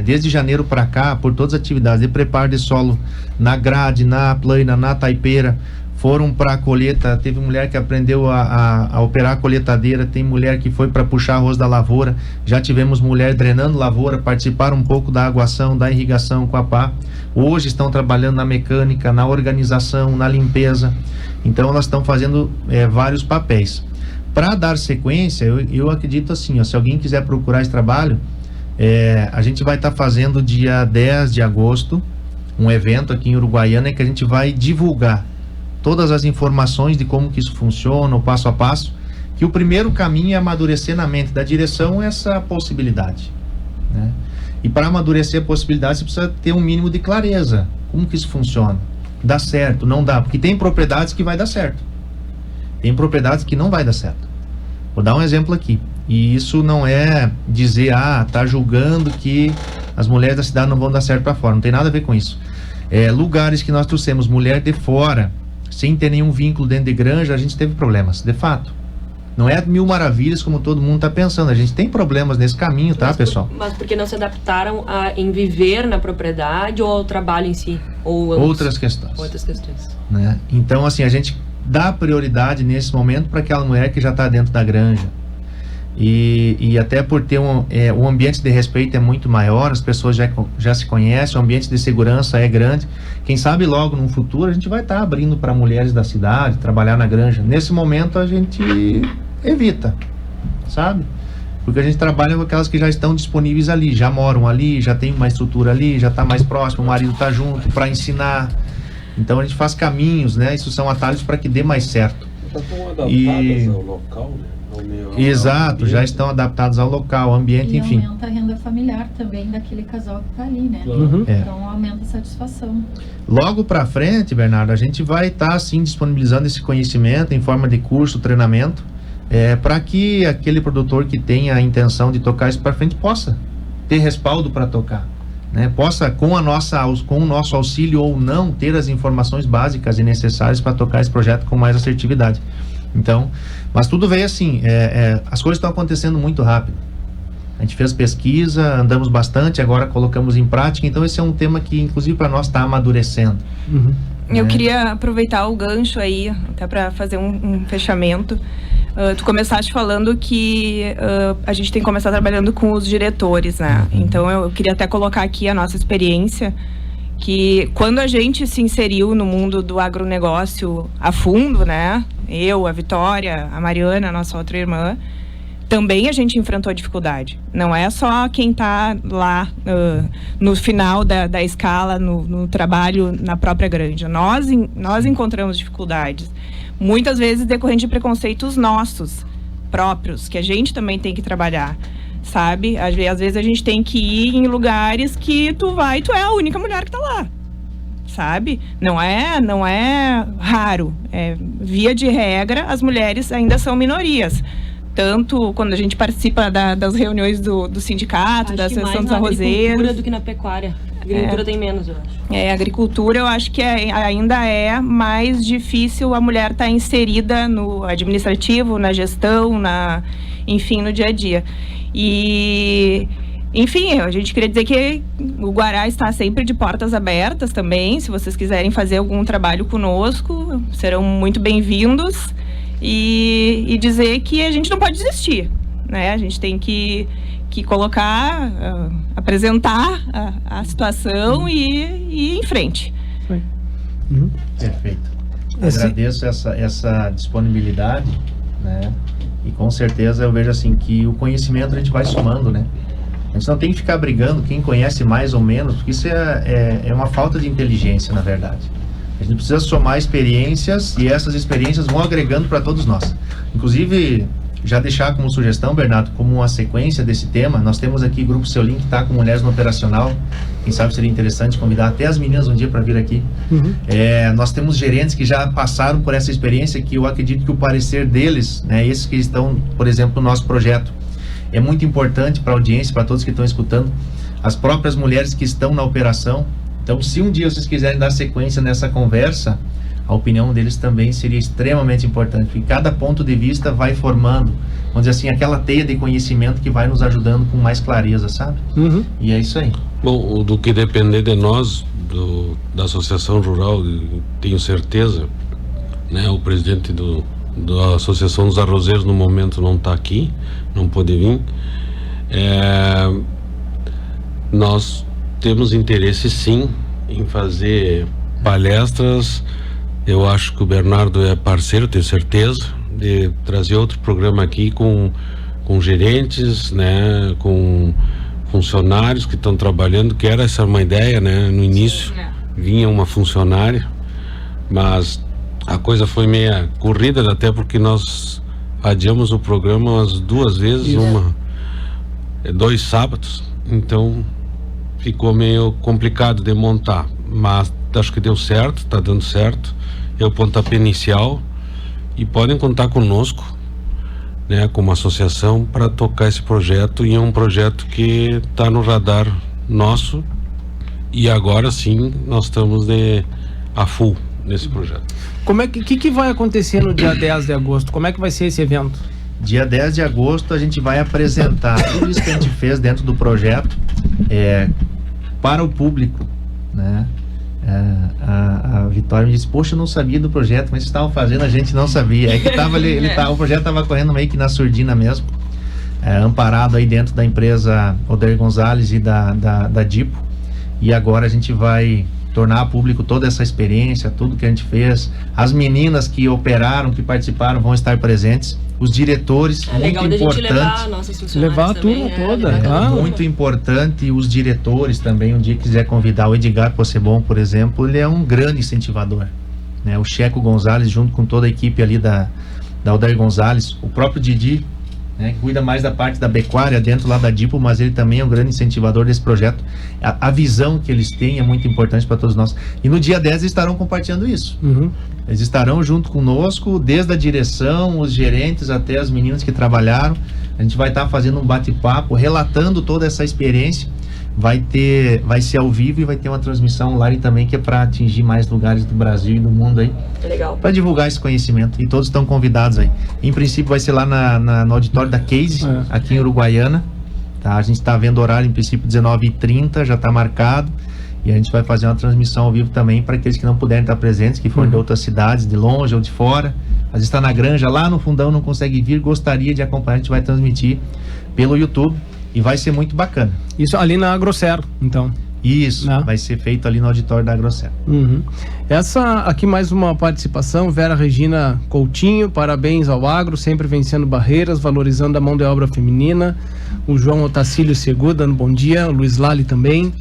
desde janeiro para cá por todas as atividades de preparo de solo na grade, na plaina, na taipeira, foram para a colheita. Teve mulher que aprendeu a operar a colheitadeira, tem mulher que foi para puxar arroz da lavoura, já tivemos mulher drenando lavoura, participaram um pouco da aguação, da irrigação com a pá. Hoje estão trabalhando na mecânica, na organização, na limpeza. Então elas estão fazendo vários papéis. Para dar sequência, eu acredito assim, ó, se alguém quiser procurar esse trabalho, a gente vai estar fazendo dia 10 de agosto, um evento aqui em Uruguaiana, que a gente vai divulgar todas as informações de como que isso funciona, o passo a passo, que o primeiro caminho é amadurecer na mente da direção essa possibilidade, né? E para amadurecer a possibilidade, você precisa ter um mínimo de clareza, como que isso funciona, dá certo, não dá, porque tem propriedades que vai dar certo, tem propriedades que não vai dar certo. Vou dar um exemplo aqui. E isso não é dizer, tá julgando que as mulheres da cidade não vão dar certo para fora. Não tem nada a ver com isso. Lugares que nós trouxemos mulher de fora, sem ter nenhum vínculo dentro de granja, a gente teve problemas, de fato. Não é 1000 maravilhas como todo mundo está pensando. A gente tem problemas nesse caminho, tá, pessoal? Mas porque não se adaptaram em viver na propriedade ou ao trabalho em si? Ou outras questões. Né? Então, assim, a gente dá prioridade nesse momento para aquela mulher que já está dentro da granja, e até por ter um ambiente de respeito é muito maior, as pessoas já se conhecem, o ambiente de segurança é grande. Quem sabe logo no futuro a gente vai estar abrindo para mulheres da cidade trabalhar na granja. Nesse momento a gente evita, sabe? Porque a gente trabalha com aquelas que já estão disponíveis ali, já moram ali, já tem uma estrutura ali, já está mais próximo, o marido está junto para ensinar. Então a gente faz caminhos, né? Isso são atalhos para que dê mais certo. Já estão adaptadas ao local, né? Exato, já estão adaptados ao local, ao ambiente, enfim. E aumenta a renda familiar também daquele casal que está ali, né? Então aumenta a satisfação. Logo para frente, Bernardo, a gente vai estar assim disponibilizando esse conhecimento em forma de curso, treinamento, para que aquele produtor que tenha a intenção de tocar isso para frente possa ter respaldo para tocar. Né, possa, com o nosso auxílio ou não, ter as informações básicas e necessárias para tocar esse projeto com mais assertividade. Então, mas tudo veio assim, as coisas estão acontecendo muito rápido. A gente fez pesquisa, andamos bastante, agora colocamos em prática. Então esse é um tema que inclusive para nós está amadurecendo. Eu queria aproveitar o gancho aí, até para fazer um fechamento. Tu começaste falando que a gente tem que começar trabalhando com os diretores, né? Então eu queria até colocar aqui a nossa experiência, que quando a gente se inseriu no mundo do agronegócio a fundo, né? Eu, a Vitória, a Mariana, a nossa outra irmã, também a gente enfrentou dificuldade. Não é só quem está lá no final da escala, no trabalho na própria granja. Nós encontramos dificuldades, muitas vezes decorrente de preconceitos nossos próprios, que a gente também tem que trabalhar. sabe? Às vezes a gente tem que ir em lugares que tu é a única mulher que tá lá, sabe? Não é raro. Via de regra, as mulheres ainda são minorias. Tanto quando a gente participa das reuniões do sindicato, da Associação dos Arrozeiros. Mais na agricultura do que na pecuária. A agricultura tem menos, eu acho. A agricultura eu acho que ainda é mais difícil a mulher estar inserida no administrativo, na gestão, enfim, no dia a dia. E, enfim, a gente queria dizer que o Guará está sempre de portas abertas também. Se vocês quiserem fazer algum trabalho conosco, serão muito bem-vindos. E dizer que a gente não pode desistir, né? A gente tem que colocar, apresentar a situação e ir em frente. Perfeito. Agradeço essa disponibilidade, né? E com certeza eu vejo assim que o conhecimento a gente vai somando, né? A gente não tem que ficar brigando quem conhece mais ou menos, porque isso é uma falta de inteligência, na verdade. A gente precisa somar experiências e essas experiências vão agregando para todos nós. Inclusive, já deixar como sugestão, Bernardo, como uma sequência desse tema, nós temos aqui o Grupo Seu Link, que está com Mulheres no Operacional. Quem sabe seria interessante convidar até as meninas um dia para vir aqui. Nós temos gerentes que já passaram por essa experiência, que eu acredito que o parecer deles, né, esses que estão, por exemplo, no nosso projeto, é muito importante para a audiência, para todos que estão escutando, as próprias mulheres que estão na operação. Então, se um dia vocês quiserem dar sequência nessa conversa, a opinião deles também seria extremamente importante, porque cada ponto de vista vai formando, vamos dizer assim, aquela teia de conhecimento que vai nos ajudando com mais clareza, sabe? E é isso aí. Bom, do que depender de nós, da Associação Rural, tenho certeza, né, o presidente da Associação dos Arrozeiros no momento não está aqui, não pôde vir. Nós temos interesse sim em fazer palestras. Eu acho que o Bernardo é parceiro, tenho certeza, de trazer outro programa aqui com gerentes, né, com funcionários que estão trabalhando, que era essa uma ideia, né, no início vinha uma funcionária, mas a coisa foi meia corrida, até porque nós adiamos o programa umas 2 vezes, 2 sábados, então ficou meio complicado de montar, mas acho que deu certo, está dando certo, é o pontapé inicial e podem contar conosco, né, como associação para tocar esse projeto, e é um projeto que está no radar nosso e agora sim nós estamos a full nesse projeto. Como é que vai acontecer no dia 10 de agosto? Como é que vai ser esse evento? Dia 10 de agosto a gente vai apresentar tudo isso que a gente fez dentro do projeto para o público, né? A Vitória me disse, poxa, eu não sabia do projeto, mas vocês estavam fazendo, a gente não sabia. É que o projeto estava correndo meio que na surdina mesmo, amparado aí dentro da empresa Odair Gonzalez e da Dipo, e agora a gente vai tornar público toda essa experiência, tudo que a gente fez. As meninas que operaram, que participaram, vão estar presentes. Os diretores, muito legal importante. Da gente levar nossas funcionárias levar a também, turma toda. Muito importante. Os diretores também, um dia quiser convidar o Edgar Possebon, por exemplo, ele é um grande incentivador, né? O Checo Gonzalez, junto com toda a equipe ali da Odair Gonzalez, o próprio Didi, né, que cuida mais da parte da pecuária dentro lá da Dipo, mas ele também é um grande incentivador desse projeto. A visão que eles têm é muito importante para todos nós. E no dia 10 eles estarão compartilhando isso. Eles estarão junto conosco, desde a direção, os gerentes até as meninas que trabalharam. A gente vai estar fazendo um bate-papo, relatando toda essa experiência. Vai ser ao vivo e vai ter uma transmissão online também, que é para atingir mais lugares do Brasil e do mundo aí. Legal. Para divulgar esse conhecimento. E todos estão convidados aí. Em princípio vai ser lá no auditório da Case, aqui em Uruguaiana. Tá? A gente está vendo horário, em princípio 19h30, já está marcado. E a gente vai fazer uma transmissão ao vivo também para aqueles que não puderem estar presentes, que forem de outras cidades, de longe ou de fora. Às vezes está na granja, lá no fundão, não consegue vir, gostaria de acompanhar. A gente vai transmitir pelo YouTube. E vai ser muito bacana. Isso ali na Agrocer, então. Isso, vai ser feito ali no auditório da Agrocer. Essa aqui mais uma participação, Vera Regina Coutinho, parabéns ao agro, sempre vencendo barreiras, valorizando a mão de obra feminina. O João Otacílio Segu dando bom dia, o Luiz Lali também.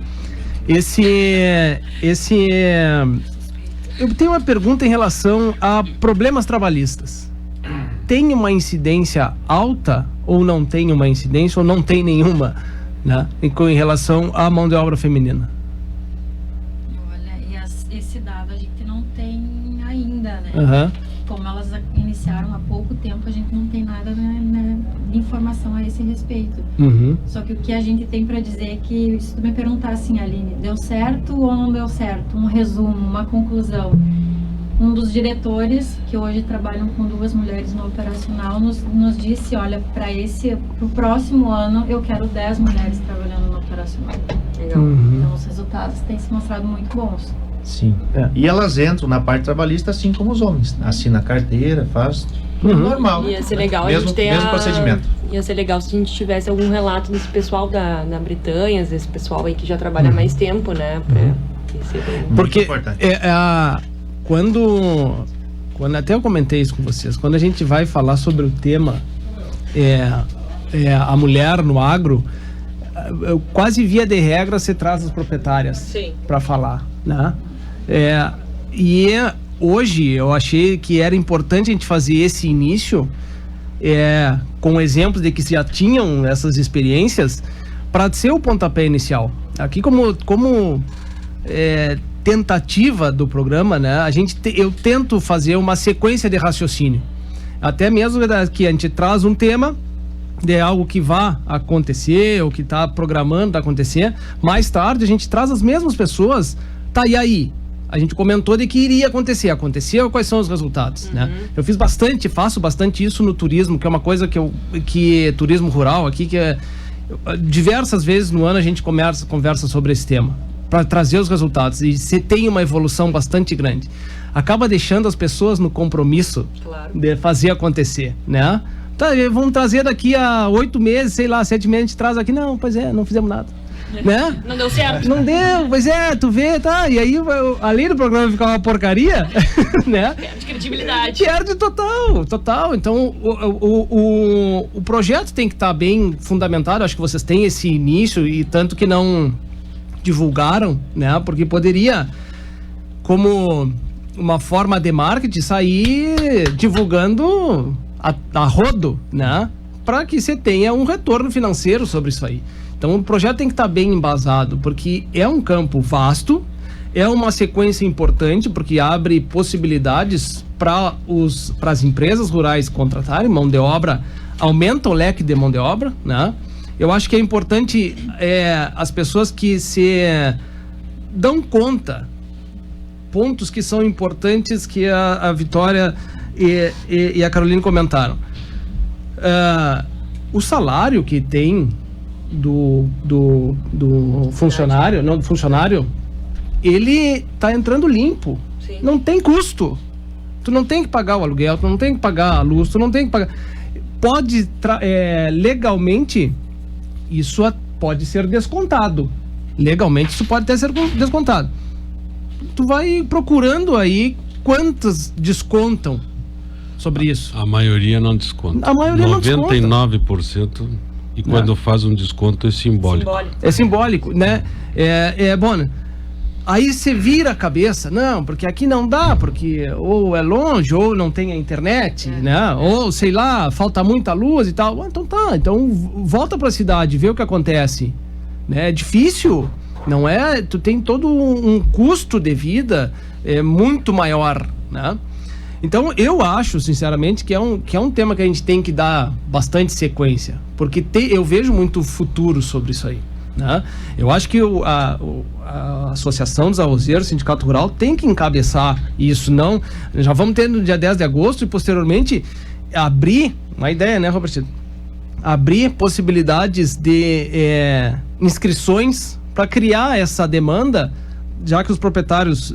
Eu tenho uma pergunta em relação a problemas trabalhistas. tem uma incidência alta, ou não tem uma incidência, ou não tem nenhuma, né, em relação à mão de obra feminina? Olha, esse dado a gente não tem ainda, né? Uhum. Como elas iniciaram há pouco tempo, a gente não tem nada, né, de informação a esse respeito. Uhum. Só que o que a gente tem para dizer é que, se tu me perguntar assim, Aline, deu certo ou não deu certo? Um resumo, uma conclusão. Um dos diretores, que hoje trabalham com 2 mulheres no operacional, nos disse, olha, para o próximo ano eu quero 10 mulheres trabalhando no operacional. Legal. Uhum. Então os resultados têm se mostrado muito bons. Sim. E elas entram na parte trabalhista assim como os homens. Assina a carteira, faz tudo normal. Ia ser legal mesmo, a gente ter mesmo procedimento. Ia ser legal se a gente tivesse algum relato desse pessoal da Bretanha, desse pessoal aí que já trabalha há mais tempo, né? Porque quando até eu comentei isso com vocês, quando a gente vai falar sobre o tema a mulher no agro, quase via de regra você traz as proprietárias para falar, né? Hoje eu achei que era importante a gente fazer esse início com exemplos de que já tinham essas experiências para ser o pontapé inicial. Aqui como tentativa do programa, né? Eu tento fazer uma sequência de raciocínio. Até mesmo que a gente traz um tema de algo que vai acontecer ou que está programando acontecer. Mais tarde a gente traz as mesmas pessoas. Tá, e aí? A gente comentou de que iria acontecer. Aconteceu, quais são os resultados, né? Eu faço bastante isso no turismo, que é uma coisa que turismo rural aqui, diversas vezes no ano a gente conversa sobre esse tema, para trazer os resultados, e você tem uma evolução bastante grande. Acaba deixando as pessoas no compromisso de fazer acontecer, né? Tá, vamos trazer daqui a 8 meses, sei lá, 7 meses, a gente traz aqui, não fizemos nada. Né? Não deu certo. Não deu, pois tu vê, tá? E aí, além do programa ficar uma porcaria, né? Perde credibilidade. Perde total. Então, o projeto tem que estar bem fundamentado. Acho que vocês têm esse início, e tanto que não divulgaram, né? Porque poderia, como uma forma de marketing, sair divulgando a rodo, né? Para que você tenha um retorno financeiro sobre isso aí. Então o projeto tem que estar bem embasado, porque é um campo vasto, é uma sequência importante, porque abre possibilidades para as empresas rurais contratarem mão de obra, aumenta o leque de mão de obra, né? Eu acho que é importante as pessoas que se dão conta, pontos que são importantes, que a Vitória e a Carolina comentaram. O salário que tem do funcionário, não do funcionário, ele tá entrando limpo. Sim. Não tem custo. Tu não tem que pagar o aluguel, tu não tem que pagar a luz, tu não tem que pagar. Legalmente, isso pode ser descontado. Legalmente, isso pode até ser descontado. Tu vai procurando aí quantas descontam sobre isso. A maioria não desconta. A maioria 99%. E quando faz um desconto é simbólico. É simbólico, né? Bom, aí você vira a cabeça, não, porque aqui não dá, porque ou é longe, ou não tem a internet, né? Ou, sei lá, falta muita luz e tal. Então tá, então volta pra cidade, vê o que acontece. Né? É difícil, não é? Tu tem todo um custo de vida muito maior, né? Então, eu acho, sinceramente, que é um tema que a gente tem que dar bastante sequência, porque eu vejo muito futuro sobre isso aí, né? Eu acho que a Associação dos Arrozeiros, Sindicato Rural, tem que encabeçar isso, não... Já vamos ter no dia 10 de agosto e, posteriormente, abrir, uma ideia, né, Roberto? Abrir possibilidades de inscrições para criar essa demanda, já que os proprietários,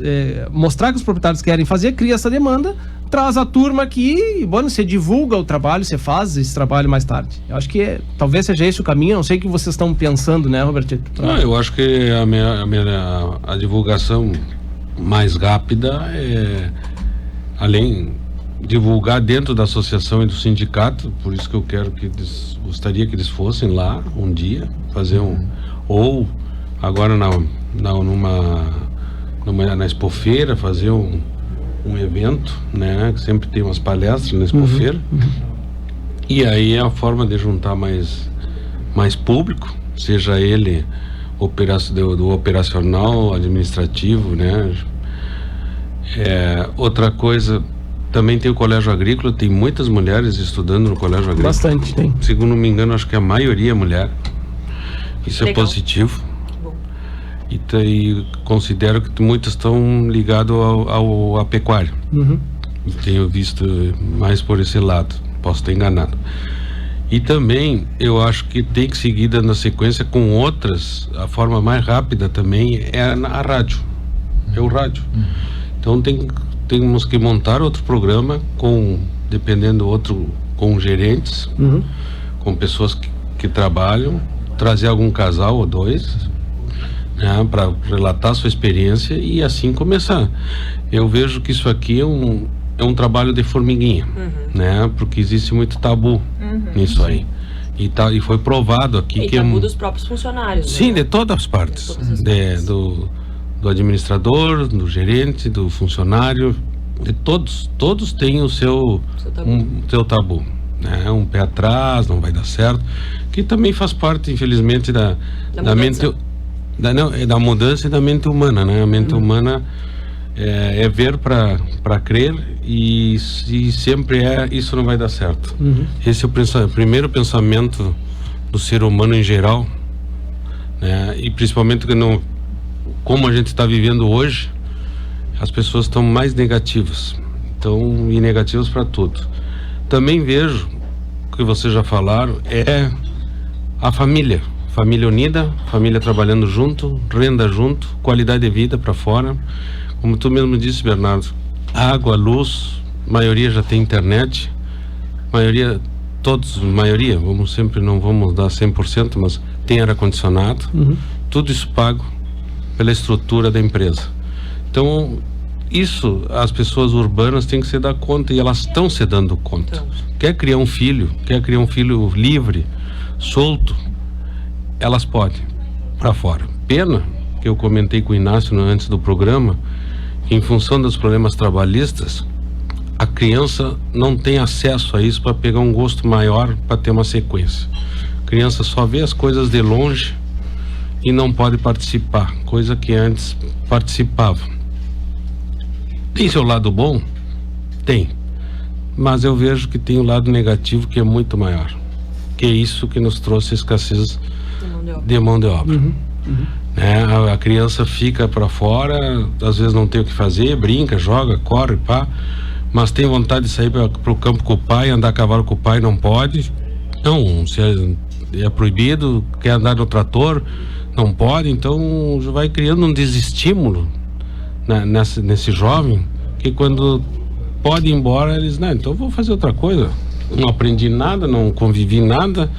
mostrar que os proprietários querem fazer, cria essa demanda, traz a turma aqui e, você divulga o trabalho, você faz esse trabalho mais tarde. Eu acho que talvez seja esse o caminho, não sei o que vocês estão pensando, né, Roberto? Não, eu acho que a divulgação mais rápida além divulgar dentro da associação e do sindicato, por isso que eu gostaria que eles fossem lá um dia, fazer ou agora na Expofeira, fazer um evento, né? Que sempre tem umas palestras na Expofeira. E aí é a forma de juntar mais público, seja ele do operacional, administrativo, né? Outra coisa, também tem o Colégio Agrícola, tem muitas mulheres estudando no Colégio Agrícola. Bastante, tem. Segundo não me engano, acho que a maioria é mulher. Isso Legal. É positivo. E considero que muitas estão ligadas à pecuária. Tenho visto mais por esse lado, posso estar enganado. E também eu acho que tem que seguir dando sequência com outras. A forma mais rápida também é a rádio, é o rádio. Então temos que montar outro programa com gerentes, com pessoas que trabalham, trazer algum casal ou dois, né, para relatar sua experiência e assim começar. Eu vejo que isso aqui é um trabalho de formiguinha, né? Porque existe muito tabu nisso aí. E foi provado aqui e que tabu dos próprios funcionários. Sim, né? de todas as partes. Do administrador, do gerente, do funcionário, de todos têm o seu tabu, né? Um pé atrás, não vai dar certo, que também faz parte, infelizmente, da mudança e da mente humana, né? A mente humana é ver para crer e sempre isso não vai dar certo. Esse é o primeiro pensamento do ser humano em geral, né? E principalmente como a gente está vivendo hoje, as pessoas estão mais negativas, e negativas para tudo. Também vejo, que vocês já falaram, é a família unida, família trabalhando junto, renda junto, qualidade de vida para fora. Como tu mesmo disse, Bernardo, água, luz, maioria já tem internet, maioria, não vamos dar 100%, mas tem ar-condicionado, tudo isso pago pela estrutura da empresa. Então, isso as pessoas urbanas têm que se dar conta, e elas estão se dando conta. Quer criar um filho livre, solto, elas podem, para fora. Pena que eu comentei com o Inácio antes do programa, que em função dos problemas trabalhistas, a criança não tem acesso a isso para pegar um gosto maior, para ter uma sequência. A criança só vê as coisas de longe e não pode participar, coisa que antes participava. Tem seu lado bom? Tem. Mas eu vejo que tem um lado negativo que é muito maior. Que é isso que nos trouxe a escassez de mão de obra. A criança fica para fora, às vezes não tem o que fazer, brinca, joga, corre, pá, mas tem vontade de sair para o campo com o pai, andar a cavalo com o pai, não pode. Não, se é proibido, quer andar no trator, não pode. Então vai criando um desestímulo, né, nesse jovem, que quando pode ir embora, eles, então vou fazer outra coisa. Não aprendi nada, não convivi nada.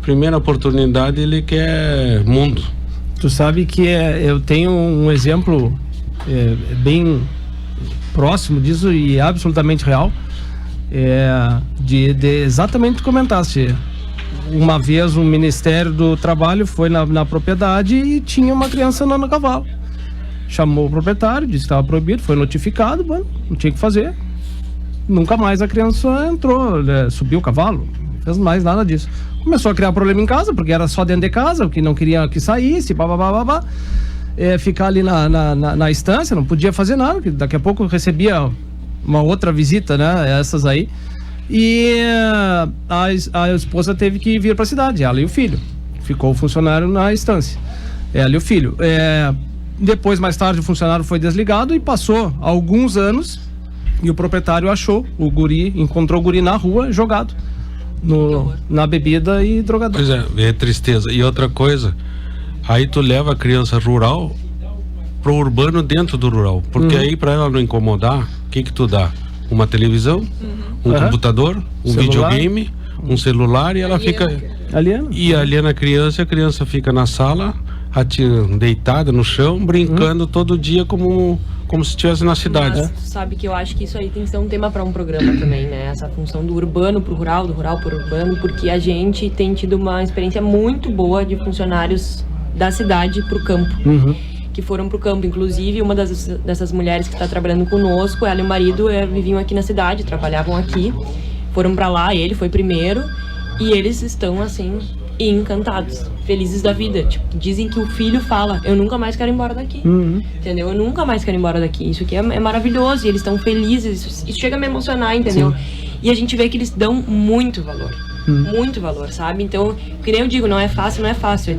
Primeira oportunidade, ele quer mundo. Tu sabe que eu tenho um exemplo bem próximo disso e absolutamente real, de exatamente o que comentaste. Uma vez o Ministério do Trabalho foi na propriedade e tinha uma criança andando a cavalo. Chamou o proprietário, disse que estava proibido, foi notificado, não tinha o que fazer. Nunca mais a criança entrou, subiu o cavalo, não fez mais nada disso. Começou a criar problema em casa, porque era só dentro de casa, que não queria que saísse, ficar ali na estância, não podia fazer nada, porque daqui a pouco recebia uma outra visita, né, essas aí. E a esposa teve que vir para a cidade, ela e o filho. Ficou o funcionário na estância, ela e o filho. Depois, mais tarde, o funcionário foi desligado e passou alguns anos e o proprietário achou encontrou o guri na rua, jogado na bebida e drogador. Pois é tristeza. E outra coisa, aí tu leva a criança rural pro urbano dentro do rural, porque aí para ela não incomodar, o que tu dá? Uma televisão, um computador, um videogame, um celular, e ela fica aliena. E aliena a criança fica na sala, deitada no chão, brincando todo dia como se estivesse na cidade. Mas, sabe que eu acho que isso aí tem que ser um tema para um programa também, né? Essa função do urbano pro rural, do rural pro urbano, porque a gente tem tido uma experiência muito boa de funcionários da cidade pro campo. que foram para o campo. Inclusive, uma dessas mulheres que está trabalhando conosco, ela e o marido viviam aqui na cidade, trabalhavam aqui, foram para lá, ele foi primeiro, e eles estão, assim, encantados, felizes da vida. Tipo, dizem que o filho fala, eu nunca mais quero ir embora daqui. Entendeu? Eu nunca mais quero ir embora daqui. Isso aqui é maravilhoso, e eles estão felizes, isso chega a me emocionar, entendeu? Sim. E a gente vê que eles dão muito valor. Muito valor, sabe? Então, que nem eu digo, não é fácil.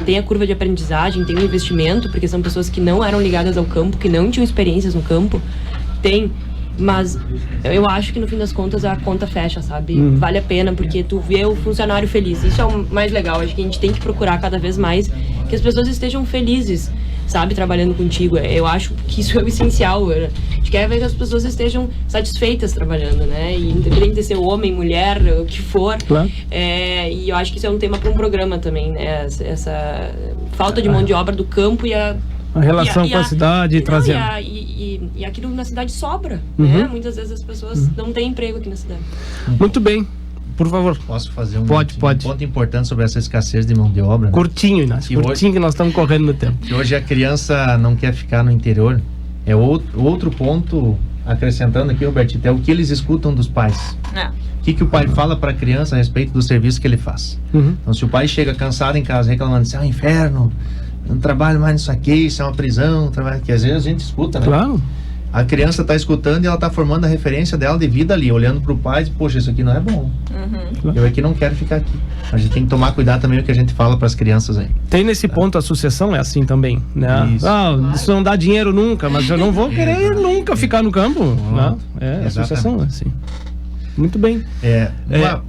Tem a curva de aprendizagem, tem o investimento, porque são pessoas que não eram ligadas ao campo, que não tinham experiências no campo. Mas eu acho que no fim das contas a conta fecha, sabe? Vale a pena, porque tu vê o funcionário feliz. Isso é o mais legal. Acho que a gente tem que procurar cada vez mais que as pessoas estejam felizes, sabe? Trabalhando contigo. Eu acho que isso é o essencial. A gente quer ver que as pessoas estejam satisfeitas trabalhando, né? E independente de ser homem, mulher, o que for. Claro. E eu acho que isso é um tema para um programa também, né? Essa falta de mão de obra do campo e a relação com a cidade, trazendo. E aquilo na cidade sobra, né? Muitas vezes as pessoas não têm emprego aqui na cidade. Muito bem. Por favor. Posso fazer um pode. ponto importante sobre essa escassez de mão de obra? Curtinho, Inácio. Curtinho, que nós estamos correndo no tempo. Que hoje a criança não quer ficar no interior. É outro ponto, acrescentando aqui, Robertito, é o que eles escutam dos pais. O que o pai fala para a criança a respeito do serviço que ele faz. Então, se o pai chega cansado em casa, reclamando, isso é um inferno, não trabalho mais nisso aqui, isso é uma prisão, que às vezes a gente escuta, né? Claro. A criança está escutando e ela está formando a referência dela de vida ali, olhando para o pai e diz, poxa, isso aqui não é bom. Eu aqui não quero ficar aqui. A gente tem que tomar cuidado também com o que a gente fala para as crianças aí. Tem nesse ponto a sucessão, é assim também, né? Isso não dá dinheiro nunca, mas eu não vou querer nunca ficar no campo, né? A sucessão é assim. Muito bem.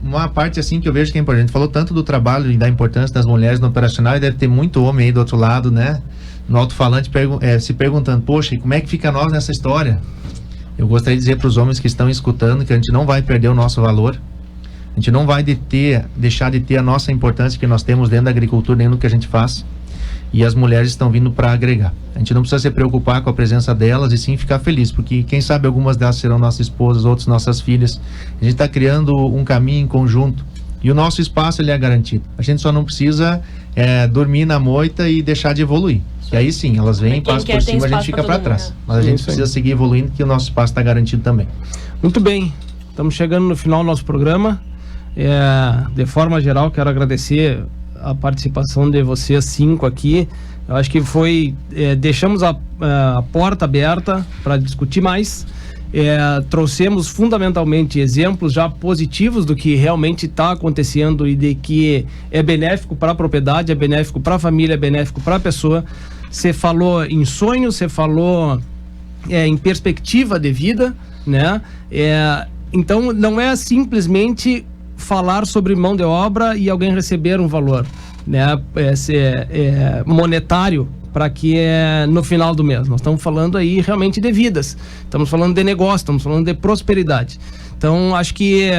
Uma parte assim que eu vejo que é importante. A gente falou tanto do trabalho e da importância das mulheres no operacional, e deve ter muito homem aí do outro lado, né? No alto-falante se perguntando, poxa, e como é que fica nós nessa história? Eu gostaria de dizer para os homens que estão escutando que a gente não vai perder o nosso valor, a gente não vai deixar de ter a nossa importância que nós temos dentro da agricultura, dentro do que a gente faz, e as mulheres estão vindo para agregar. A gente não precisa se preocupar com a presença delas e sim ficar feliz, porque quem sabe algumas delas serão nossas esposas, outras nossas filhas. A gente está criando um caminho em conjunto e o nosso espaço ele é garantido. A gente só não precisa dormir na moita e deixar de evoluir. E aí sim, elas vêm, passam por cima, a gente fica para trás. Mas a gente precisa seguir evoluindo, que o nosso espaço está garantido também. Muito bem, estamos chegando no final do nosso programa. De forma geral, quero agradecer a participação de vocês 5 aqui. Eu acho que deixamos a porta aberta para discutir mais. Trouxemos fundamentalmente exemplos já positivos do que realmente está acontecendo e de que é benéfico para a propriedade, é benéfico para a família, é benéfico para a pessoa. Você falou em sonho, você falou em perspectiva de vida, né? Então não é simplesmente falar sobre mão de obra e alguém receber um valor, né? Monetário para que no final do mês. Nós estamos falando aí realmente de vidas, estamos falando de negócio, estamos falando de prosperidade. Então acho que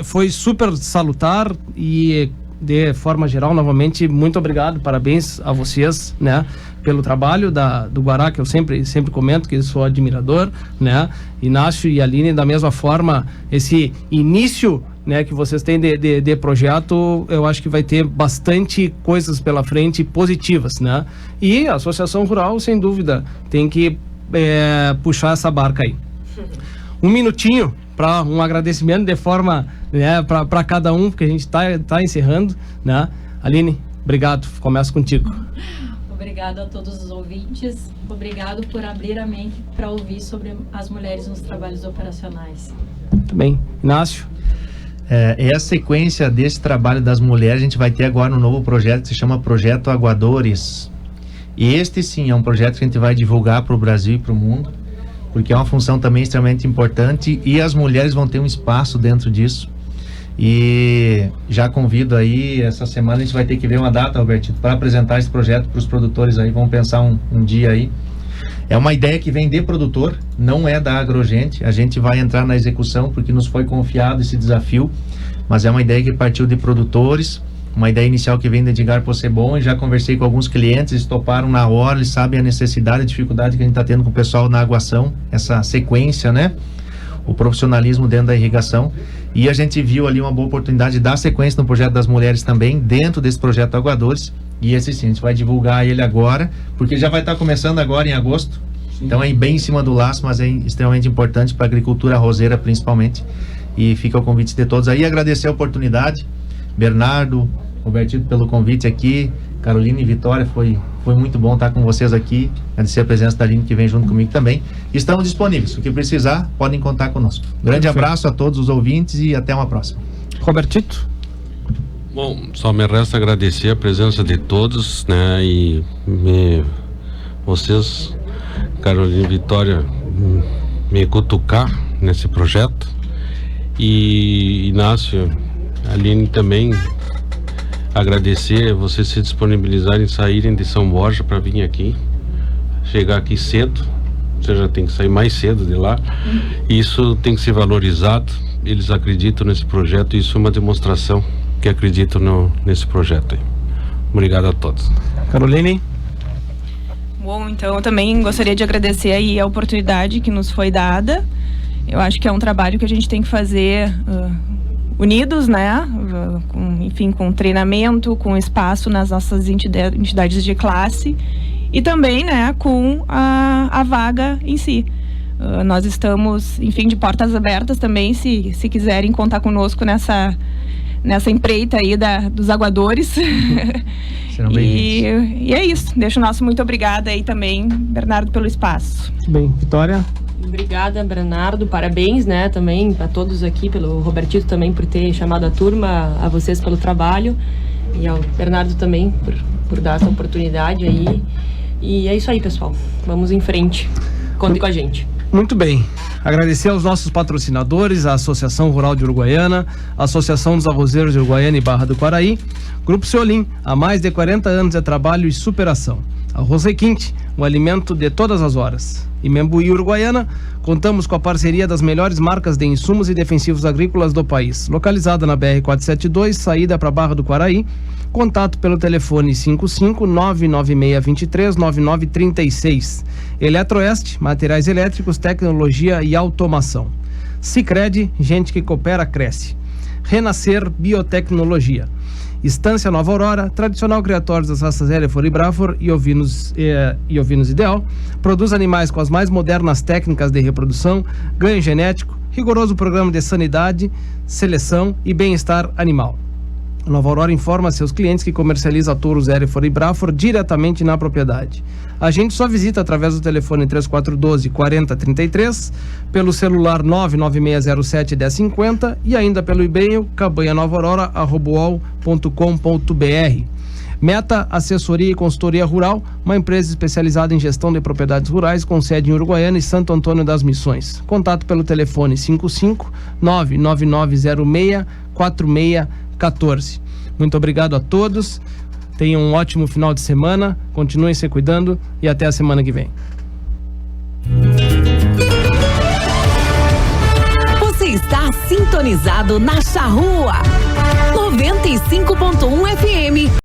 foi super salutar e de forma geral, novamente, muito obrigado, parabéns a vocês, né, pelo trabalho do Guará, que eu sempre comento que eu sou admirador, né, Inácio e Aline, da mesma forma, esse início, né, que vocês têm de projeto, eu acho que vai ter bastante coisas pela frente positivas, né, e a Associação Rural, sem dúvida, tem que puxar essa barca aí. Um minutinho para um agradecimento de forma, né, para cada um, porque a gente tá encerrando, né? Aline, obrigado, começo contigo. Obrigado a todos os ouvintes, obrigado por abrir a mente para ouvir sobre as mulheres nos trabalhos operacionais. Muito bem, Inácio. A sequência desse trabalho das mulheres a gente vai ter agora um novo projeto que se chama Projeto Aguadores. E este sim é um projeto que a gente vai divulgar para o Brasil e para o mundo, porque é uma função também extremamente importante e as mulheres vão ter um espaço dentro disso. E já convido aí, essa semana a gente vai ter que ver uma data, Robertito, para apresentar esse projeto para os produtores aí, vamos pensar um dia aí. É uma ideia que vem de produtor, não é da Agrogente, a gente vai entrar na execução porque nos foi confiado esse desafio, mas é uma ideia que partiu de produtores, uma ideia inicial que vem de Edgar Possebon, e já conversei com alguns clientes, eles toparam na hora, eles sabem a necessidade, a dificuldade que a gente está tendo com o pessoal na aguação, essa sequência, né? O profissionalismo dentro da irrigação, e a gente viu ali uma boa oportunidade de dar sequência no projeto das mulheres também, dentro desse projeto Aguadores, E esse sim, a gente vai divulgar ele agora, porque já vai estar começando agora em agosto. Sim. Então é bem em cima do laço, mas é extremamente importante para a agricultura arrozeira principalmente. E fica o convite de todos aí. Agradecer a oportunidade, Bernardo, Robertito, pelo convite aqui, Carolina e Vitória, foi muito bom estar com vocês aqui. Agradecer a presença da Aline, que vem junto comigo também. Estamos disponíveis, o que precisar, podem contar conosco. Grande abraço a todos os ouvintes e até uma próxima. Robertito? Bom, só me resta agradecer a presença de todos, né, e vocês, Carolina e Vitória, me cutucar nesse projeto, e Inácio, Aline também, agradecer vocês se disponibilizarem, saírem de São Borja para vir aqui, chegar aqui cedo. Você já tem que sair mais cedo de lá. Isso tem que ser valorizado. Eles acreditam nesse projeto, e isso é uma demonstração que acreditam nesse projeto aí. Obrigado a todos. Caroline? Bom, então eu também gostaria de agradecer aí a oportunidade que nos foi dada. Eu acho que é um trabalho que a gente tem que fazer unidos, né? Com treinamento, com espaço nas nossas entidades de classe e também, né, com a vaga em si. Nós estamos, enfim, de portas abertas também, se quiserem contar conosco nessa empreita aí dos aguadores. Serão bem-vindos. E é isso. Deixo o nosso muito obrigada aí também, Bernardo, pelo espaço. Bem, Vitória? Obrigada, Bernardo. Parabéns, né, também a todos aqui, pelo Robertito também por ter chamado a turma, a vocês pelo trabalho e ao Bernardo também por dar essa oportunidade aí. E é isso aí, pessoal. Vamos em frente. Contem com a gente. Muito bem. Agradecer aos nossos patrocinadores, a Associação Rural de Uruguaiana, a Associação dos Arrozeiros de Uruguaiana e Barra do Quaraí, Grupo Ceolim, há mais de 40 anos de trabalho e superação. Arroz Requinte, um alimento de todas as horas. E Membuí Uruguaiana, contamos com a parceria das melhores marcas de insumos e defensivos agrícolas do país. Localizada na BR-472, saída para Barra do Quaraí. Contato pelo telefone 55-99623-9936. Eletroeste, materiais elétricos, tecnologia e automação. Sicredi, gente que coopera, cresce. Renascer Biotecnologia. Estância Nova Aurora, tradicional criatório das raças Hereford e Braford e ovinos Ideal. Produz animais com as mais modernas técnicas de reprodução, ganho genético, rigoroso programa de sanidade, seleção e bem-estar animal. A Nova Aurora informa seus clientes que comercializa touros Hereford e Braford diretamente na propriedade. A gente só visita através do telefone 3412-4033, pelo celular 99607-1050 e ainda pelo e-mail cabanhanovaorora@uol.com.br. Meta Assessoria e Consultoria Rural, uma empresa especializada em gestão de propriedades rurais com sede em Uruguaiana e Santo Antônio das Missões. Contato pelo telefone 55-99906-4614. Muito obrigado a todos. Tenham um ótimo final de semana. Continuem se cuidando e até a semana que vem. Você está sintonizado na Charrua 95.1 FM.